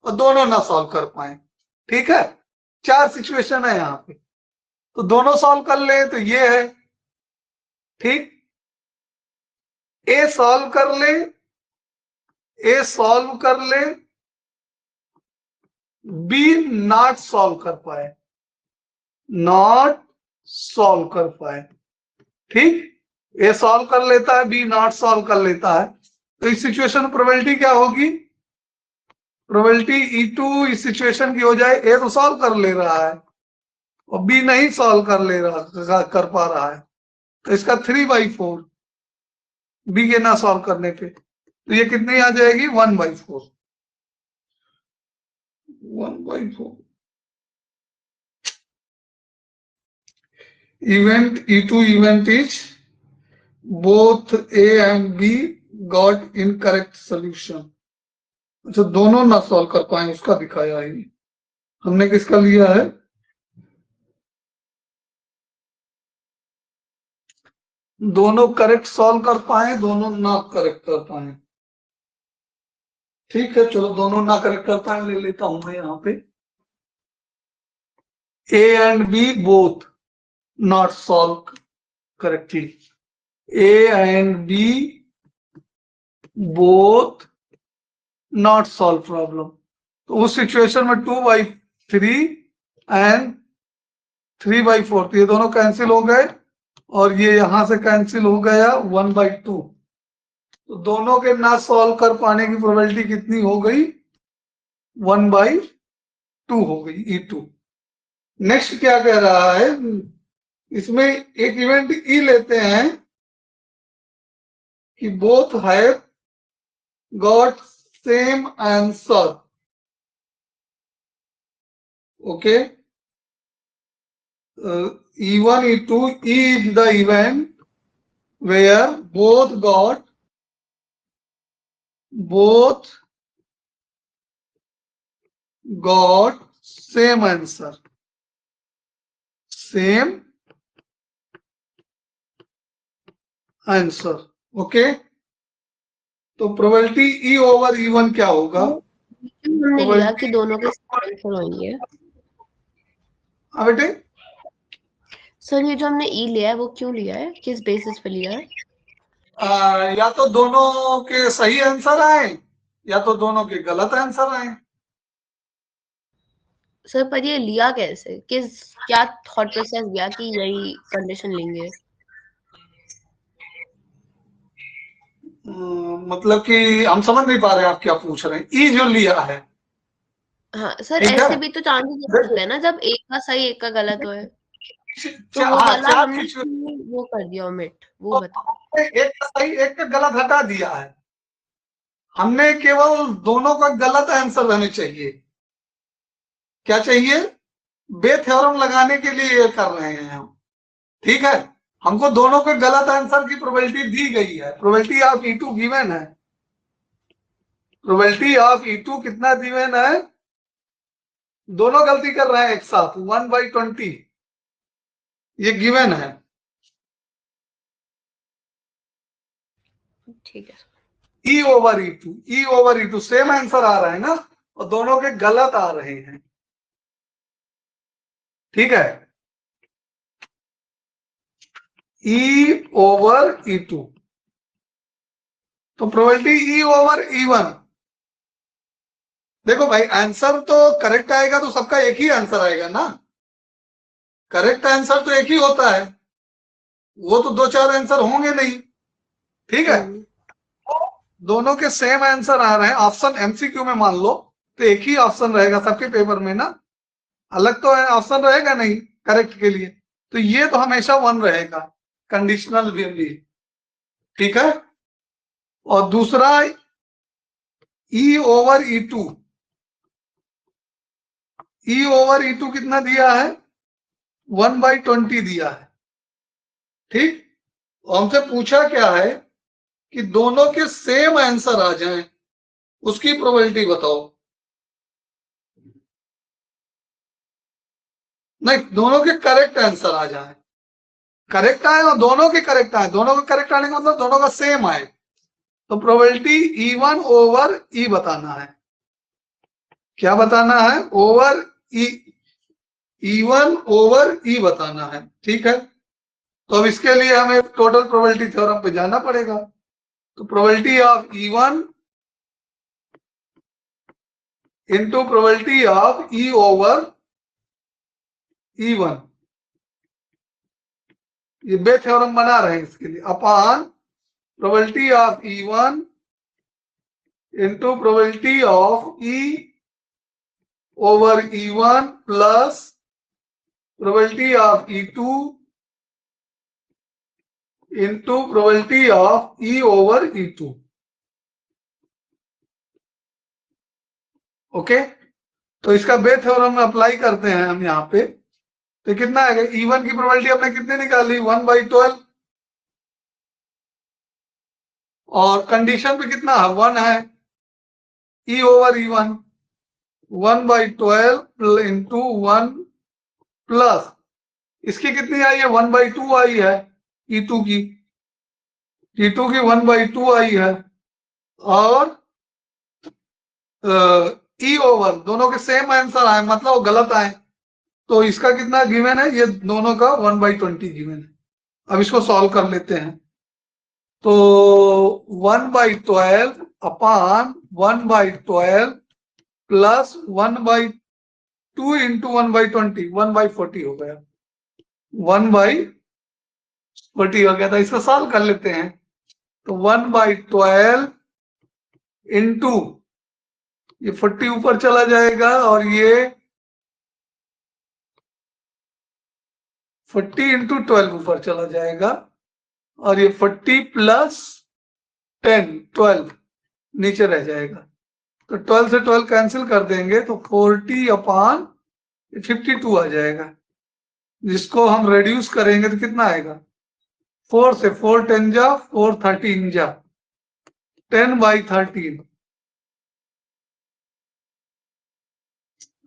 और दोनों ना सॉल्व कर पाए, ठीक है। 4 सिचुएशन है यहाँ पे, तो दोनों सॉल्व कर ले तो ये है, ठीक। ए सॉल्व कर ले, ए सॉल्व कर ले, बी नॉट सॉल्व कर पाए, नॉट सॉल्व कर पाए, ठीक। ए सॉल्व कर लेता है, बी नॉट सॉल्व कर लेता है, तो इस सिचुएशन में प्रोबेबिलिटी क्या होगी? प्रोबेबिलिटी E2 इस सिचुएशन की हो जाए, ए तो सॉल्व कर ले रहा है और बी नहीं सॉल्व कर पा रहा है, तो इसका 3/4 बी के ना सॉल्व करने पे, तो ये कितनी आ जाएगी? 1/4, 1/4। Event E2 event is both A and B got incorrect solution। अच्छा, दोनों ना सॉल्व कर पाए, उसका दिखाया है। हमने किसका लिया है? दोनों करेक्ट सॉल्व कर पाए, दोनों ना करेक्ट कर पाए, ठीक है। चलो दोनों ना करेक्ट कर पाए ले लेता हूं मैं यहाँ पे। A and B both not solve correctly, A and B both not solve problem। तो उस सिचुएशन में 2/3 एंड 3/4, ये दोनों कैंसिल हो गए और ये यहां से कैंसिल हो गया 1/2। तो दोनों के ना सॉल्व कर पाने की प्रोबेबिलिटी कितनी हो गई? 1/2 हो गई E2। नेक्स्ट क्या कह रहा है? इसमें एक इवेंट E लेते हैं कि both have got same answer, okay. E1, E2, E is the event where both got same answer, same answer. Okay, तो probability E over E one क्या होगा? हमने लिया कि दोनों के आंसर होंगे। हाँ बेटे, सर ये जो हमने ई लिया है वो क्यों लिया है, किस बेसिस पे लिया है? या तो दोनों के सही आंसर आए या तो दोनों के गलत आंसर आए। सर पर ये लिया कैसे, किस क्या थॉट प्रोसेस गया कि यही कंडीशन लेंगे? मतलब कि हम समझ नहीं पा रहे आप क्या पूछ रहे हैं। ई जो लिया है, हाँ सर, ठीक है, ऐसे भी तो चांसेस हो सकते हैं ना, जब एक का सही एक का गलत हो। तो वो हाँ वाला चार हमने सिचुएशन, वो कर दिया ओमिट, वो बताओ। एक का सही एक का गलत हटा दिया है। हमने केवल दोनों का गलत आंसर रहने चाहिए। क्या चाहिए? बे थ्योरम लगाने के लिए ये कर रहे हैं हम, ठीक है। हमको दोनों के गलत आंसर की प्रोबेबिलिटी दी गई है। प्रोबेबिलिटी ऑफ E2 गिवन है। प्रोबेबिलिटी ऑफ E2 कितना गिवन है? दोनों गलती कर रहे हैं एक साथ, 1/20 ये गिवन है। ठीक है। E over E2, E over E2 same answer आ रहा है ना, और दोनों के गलत आ रहे हैं, ठीक है। E ओवर E2, तो प्रोबेबिलिटी E ओवर E1। देखो भाई, आंसर तो करेक्ट आएगा तो सबका एक ही आंसर आएगा ना। करेक्ट आंसर तो एक ही होता है, वो तो दो चार आंसर होंगे नहीं, ठीक है। दोनों के सेम आंसर आ रहे हैं, ऑप्शन एमसीक्यू में मान लो तो एक ही ऑप्शन रहेगा सबके पेपर में ना, अलग तो ऑप्शन रहेगा नहीं करेक्ट के लिए। तो ये तो हमेशा वन रहेगा, कंडीशनल भी, ठीक है। और दूसरा E over E2, E over E2 कितना दिया है? 1/20 दिया है, ठीक। और हमसे पूछा क्या है कि दोनों के सेम आंसर आ जाएं, उसकी प्रोबेबिलिटी बताओ। नहीं, दोनों के करेक्ट आंसर आ जाए। करेक्ट आए और दोनों के करेक्ट आए, दोनों के करेक्ट आने का मतलब दोनों का सेम आए, तो प्रोबेबिलिटी E1 ओवर E बताना है। क्या बताना है? Over E, E1 over E बताना है, ठीक है। तो अब इसके लिए हमें टोटल प्रोबेबिलिटी थ्योरम पे जाना पड़ेगा। तो probability of E1 into probability of E over E1, ये बे थ्योरम बना रहे हैं इसके लिए, upon probability of E1 into probability of E over E1 plus probability of E2 into probability of E over E2। Okay, तो इसका बे theorem में apply करते हैं हम यहाँ पे, तो कितना आएगा? E1 की प्रोबेबिलिटी हमने कितनी निकाली? 1/12, और कंडीशन पे कितना है? 1 है। E over E1 1/12 into 1 plus इसकी कितनी आई है? 1/2 आई है E2 की, E2 की 1/2 आई है। और E ओवर दोनों के सेम आंसर आए, मतलब वो गलत आए, तो इसका कितना गिवन है? ये दोनों का 1/20 गिवन है। अब इसको सॉल्व कर लेते हैं। तो 1/12 अपॉन 1/12 प्लस 1/2 इंटू 1/20, 1/40 हो गया, 1/40 हो गया था। इसको सॉल्व कर लेते हैं। तो 1/12 इंटू ये 40 ऊपर चला जाएगा, और ये 40 इंटू 12 ऊपर चला जाएगा, और ये 40 प्लस 10 12 नीचे रह जाएगा। तो 12 से 12 कैंसिल कर देंगे तो 40 अपॉन 52 आ जाएगा, जिसको हम रेड्यूस करेंगे तो कितना आएगा? 4 से 4 10 जा 4 13 जा 10/13,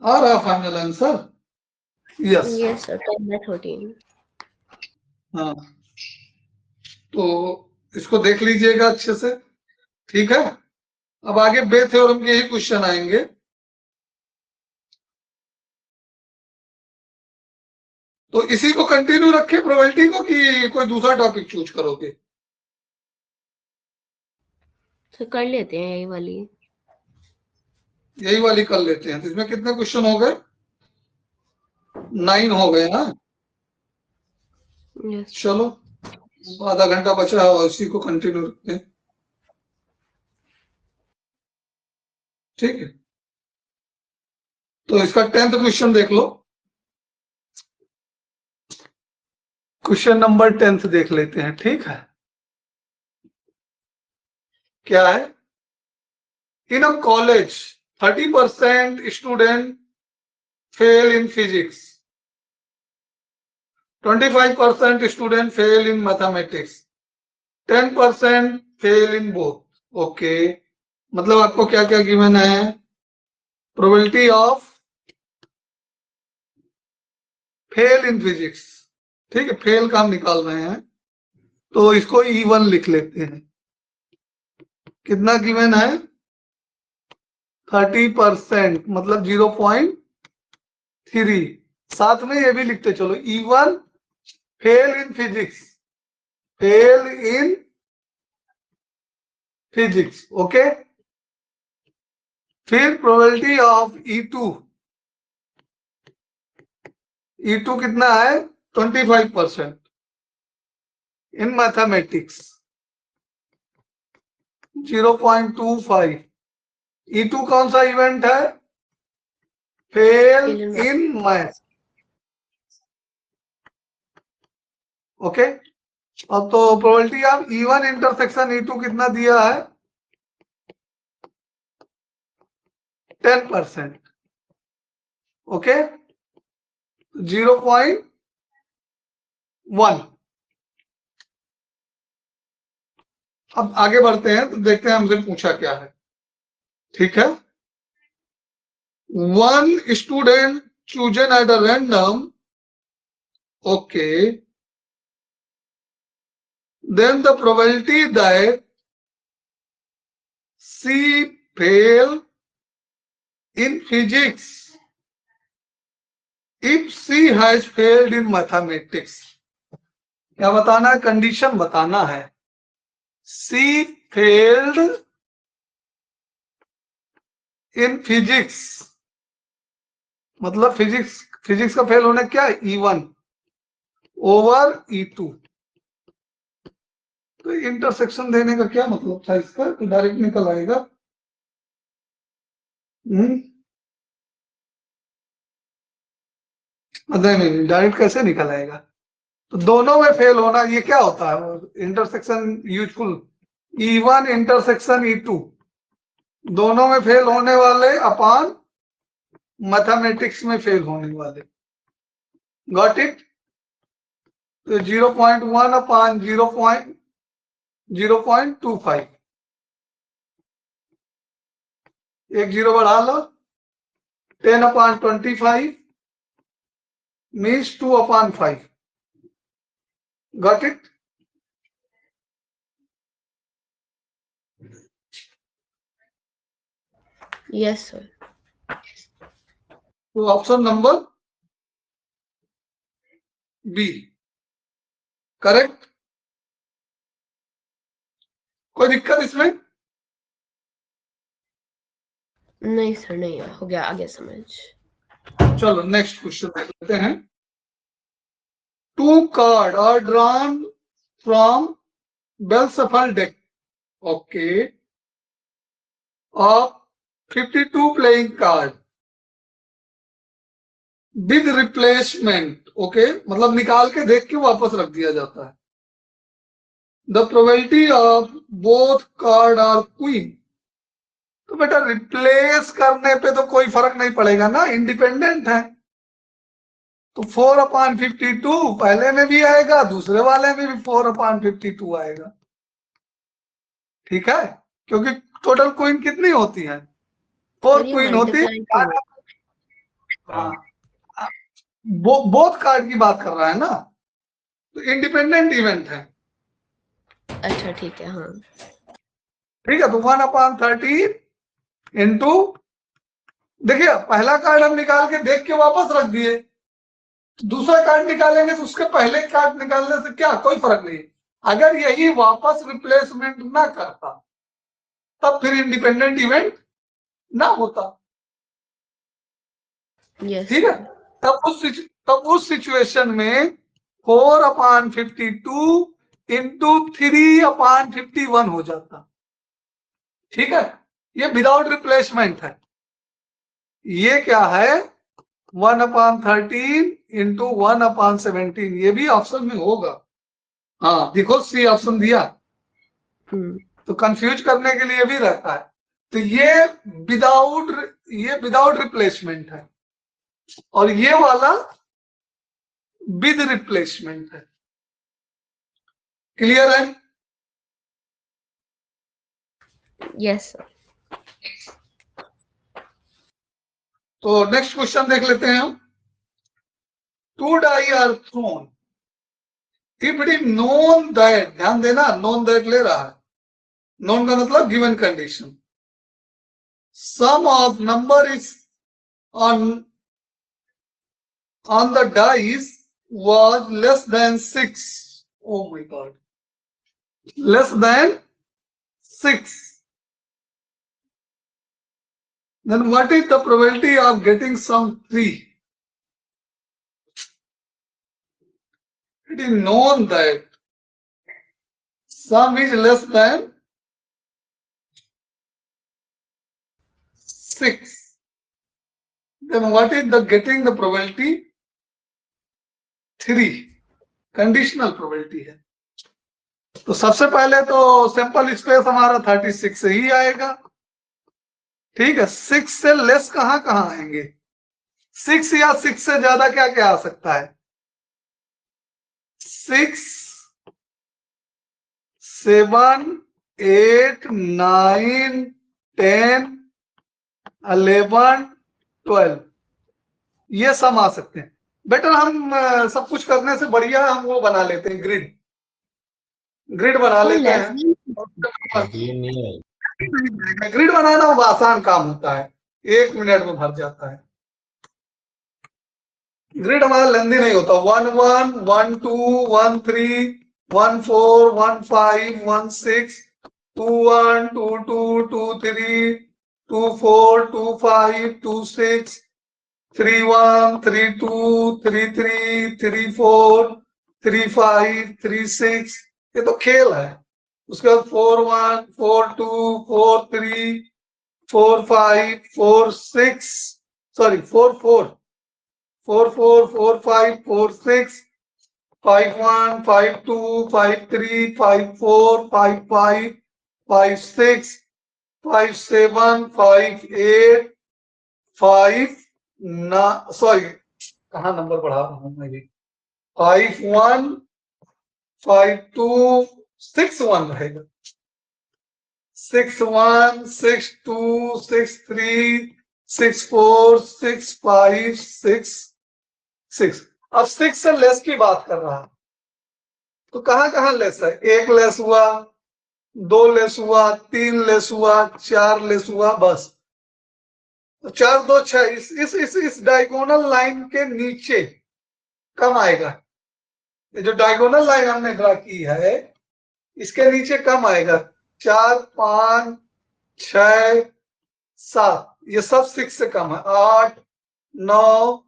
आ रहा final answer? Yes. Yes sir, 10/13। हाँ, तो इसको देख लीजिएगा अच्छे से, ठीक है। अब आगे बे थ्योरम के ही क्वेश्चन आएंगे। तो इसी को कंटिन्यू रखें प्रोबेबिलिटी को, कि कोई दूसरा टॉपिक चूज करोगे? तो कर लेते हैं यही वाली। यही वाली कर लेते हैं। तो इसमें कितने क्वेश्चन हो गए? 9 हो गए ना। यस। चलो, आधा घंटा बचा है और इसी को कंटिन्यू रखते हैं, ठीक है। तो इसका 10th क्वेश्चन देख लो। क्वेश्चन नंबर 10th देख लेते हैं, ठीक है। क्या है? In a college 30% student fail in physics, 25% student fail in mathematics, 10% fail in both. Okay, मतलब आपको क्या क्या गिवन है? Probability of fail in physics, ठीक है, फेल का हम निकाल रहे हैं, तो इसको E1 लिख लेते हैं। कितना गिवन है? 30%, मतलब 0.3। साथ में ये भी लिखते चलो, E1 fail in physics, fail in physics, okay. फिर प्रोबेबिलिटी ऑफ E2 कितना है? 25% इन मैथमेटिक्स, 0.25। E2 कौन सा इवेंट है? Fail in math, okay. अब तो probability of E1 intersection E2 कितना दिया है? 10%, ओके, 0.1। अब आगे बढ़ते हैं तो देखते हैं हमसे पूछा क्या है, ठीक है। One student chosen at a random, okay, then the probability that she fail in physics if she has failed in mathematics। क्या बताना है? कंडीशन बताना है। she failed in physics, मतलब फिजिक्स का फेल होना क्या है? E1 over E2। तो इंटरसेक्शन देने का क्या मतलब था इसका? तो डायरेक्ट निकल आएगा। नहीं, डायरेक्ट कैसे निकल आएगा? तो दोनों में फेल होना, ये क्या होता है? Intersection useful, E1 intersection E2, दोनों में फेल होने वाले अपान मैथमेटिक्स में फेल होने वाले। Got it? तो 0.1 अपान 0.25, एक जीरो बढ़ा लो, 10/25 means 2/5। Got it? Yes sir. तो ऑप्शन नंबर बी करेक्ट। कोई दिक्कत इसमें? नहीं सर, नहीं हो गया, आ गया समझ। चलो नेक्स्ट क्वेश्चन देख लेते हैं। 2 card are drawn from well shuffled deck, okay, of 52 playing card with replacement, okay, मतलब निकाल के देख के वापस रख दिया जाता है। The probability of both card are queen. तो बेटा रिप्लेस करने पे तो कोई फर्क नहीं पड़ेगा ना, इंडिपेंडेंट है। तो 4/52 पहले में भी आएगा, दूसरे वाले में भी 4/52 आएगा, ठीक है, क्योंकि टोटल क्वीन कितनी होती है? 4 सर ये क्वीन होती मल्टीप्लाई टू है। हाँ, बोथ कार्ड की बात कर रहा है ना, तो इंडिपेंडेंट इवेंट है। अच्छा ठीक है, हाँ। ठीक है, तो 1/13 इंटू, देखिए पहला कार्ड हम निकाल के देख के वापस रख दिए, दूसरा कार्ड निकालेंगे तो उसके पहले कार्ड निकालने से क्या कोई फर्क नहीं। अगर यही वापस रिप्लेसमेंट ना करता तब फिर इंडिपेंडेंट इवेंट ना होता। यस ठीक है, तब उस सिचुएशन में 4/52 इंटू 3/51 हो जाता। ठीक है, ये विदाउट रिप्लेसमेंट है। ये क्या है, 1/13 इंटू 1/17, ये भी ऑप्शन में होगा। हाँ देखो, सी ऑप्शन दिया, तो कंफ्यूज करने के लिए भी रहता है। तो ये विदाउट रिप्लेसमेंट है, और ये वाला विद रिप्लेसमेंट है। क्लियर है? यस। तो नेक्स्ट क्वेश्चन देख लेते हैं हम। 2 die are thrown if it is known that, ध्यान देना, known that ले रहा है, known का मतलब given condition, sum of number is on the dice was less than 6. Oh my god, less than 6. Then what is the probability of getting some 3? It is known that sum is less than 6. Then what is the getting the probability? 3. Conditional probability है। तो सबसे पहले तो sample space हमारा 36 से ही आएगा। ठीक है, 6 से लेस कहां कहां आएंगे, 6 या 6 से ज्यादा क्या क्या आ सकता है, 6, 7, 8, 9, 10, 11, 12, ये सब आ सकते हैं। बेटर हम सब कुछ करने से बढ़िया हम वो बना लेते हैं, ग्रिड बना लेते हैं। ग्रिड बनाना वो आसान काम होता है, 1 मिनट में भर जाता है। ग्रिड हमारा लेंदी नहीं होता, 1 1 1 2 1 3 1 4 1 5 1 6 2 1 2 2 2 3 2 4 2 5 2 6 3 1 3 2 3 3 3 4 3 5 3 6, ये तो खेल है। उसके बाद 4 1 4 2 4 3 4 5 4 6, सॉरी 4 4 4 4 4 5 4 6 5 1 5 2 5 3 5 4 5 5 5 6 5 7 5 8 5 ना, सॉरी कहाँ नंबर बढ़ा रहा हूं मैं, 5 1 5 2 6 1 रहेगा, 6 1 6 2 6 3 6 4 6 5 6 6। अब 6 से लेस की बात कर रहा है, तो कहां कहां लेस है, 1 लेस हुआ, 2 लेस हुआ, 3 लेस हुआ, 4 लेस हुआ, बस। तो 4 2 6, इस डायगोनल लाइन के नीचे कम आएगा। ये जो डायगोनल लाइन हमने ड्रा की है इसके नीचे कम आएगा, 4 5 6 7, ये सब 6 से कम है, 8 9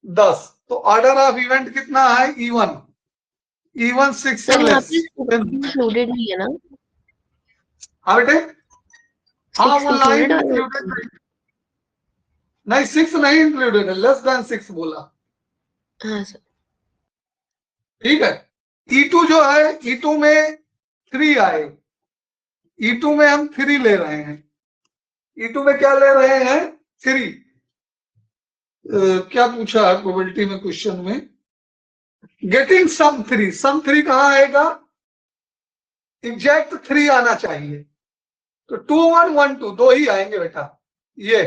10। तो ऑर्डर ऑफ इवेंट कितना है, इवन 6 से लेस। इंक्लूडेड नहीं है ना? हाँ बेटे, हाँ वो लाइन included इंक्लूडेड नहीं, 6 नहीं इंक्लूडेड है, लेस देन 6 बोला। हाँ सर। ठीक है, E2 जो है, E2 में 3 आए, E2 में हम 3 ले रहे हैं, E2 में क्या ले रहे हैं, 3। क्या पूछा है प्रोबेबिलिटी में क्वेश्चन में, गेटिंग सम 3, सम 3 कहां आएगा, एग्जैक्ट 3 आना चाहिए, तो 2 1 1 2 दो ही आएंगे बेटा, ये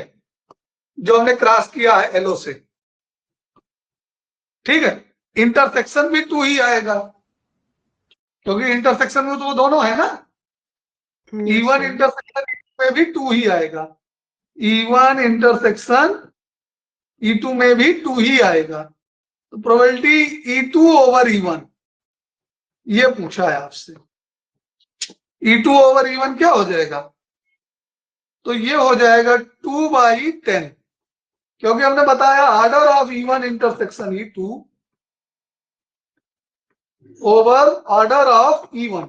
जो हमने क्रॉस किया है एलओ से, ठीक है। इंटरसेक्शन भी 2 ही आएगा, क्योंकि इंटरसेक्शन में तो वो दोनों है ना। E1 इंटरसेक्शन में भी 2 ही आएगा, E1 इंटरसेक्शन E2 में भी 2 ही आएगा। तो प्रोबेबिलिटी E2 ओवर E1 ये पूछा है आपसे। E2 ओवर E1 क्या हो जाएगा? तो ये हो जाएगा 2/10, क्योंकि हमने बताया order of E1 intersection E2 over order of E1,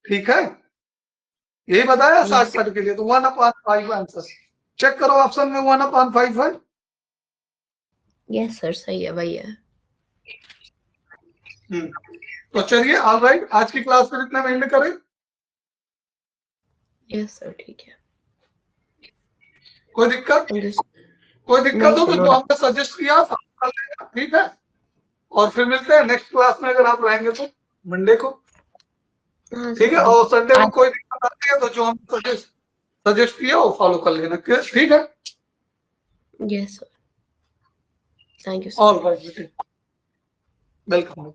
ठीक है। यही बताया शॉर्टकट के लिए। तो 1/5 आंसर चेक करो, ऑप्शन में 1/5 है। यस सर, सही है, वही है। तो चलिए, ऑल राइट, आज की क्लास फिर इतना में एंड करें। यस सर, ठीक है। कोई दिक्कत? Thank you. कोई दिक्कत हो तो जो हमने सजेस्ट किया कर लेना, ठीक है। और फिर मिलते हैं नेक्स्ट क्लास में, अगर आप रहेंगे तो मंडे को, ठीक है। और संडे को कोई दिक्कत आती है तो जो हम सजेस्ट किया वो फॉलो कर लेना, ठीक है। Yes sir, thank you sir. All right, welcome.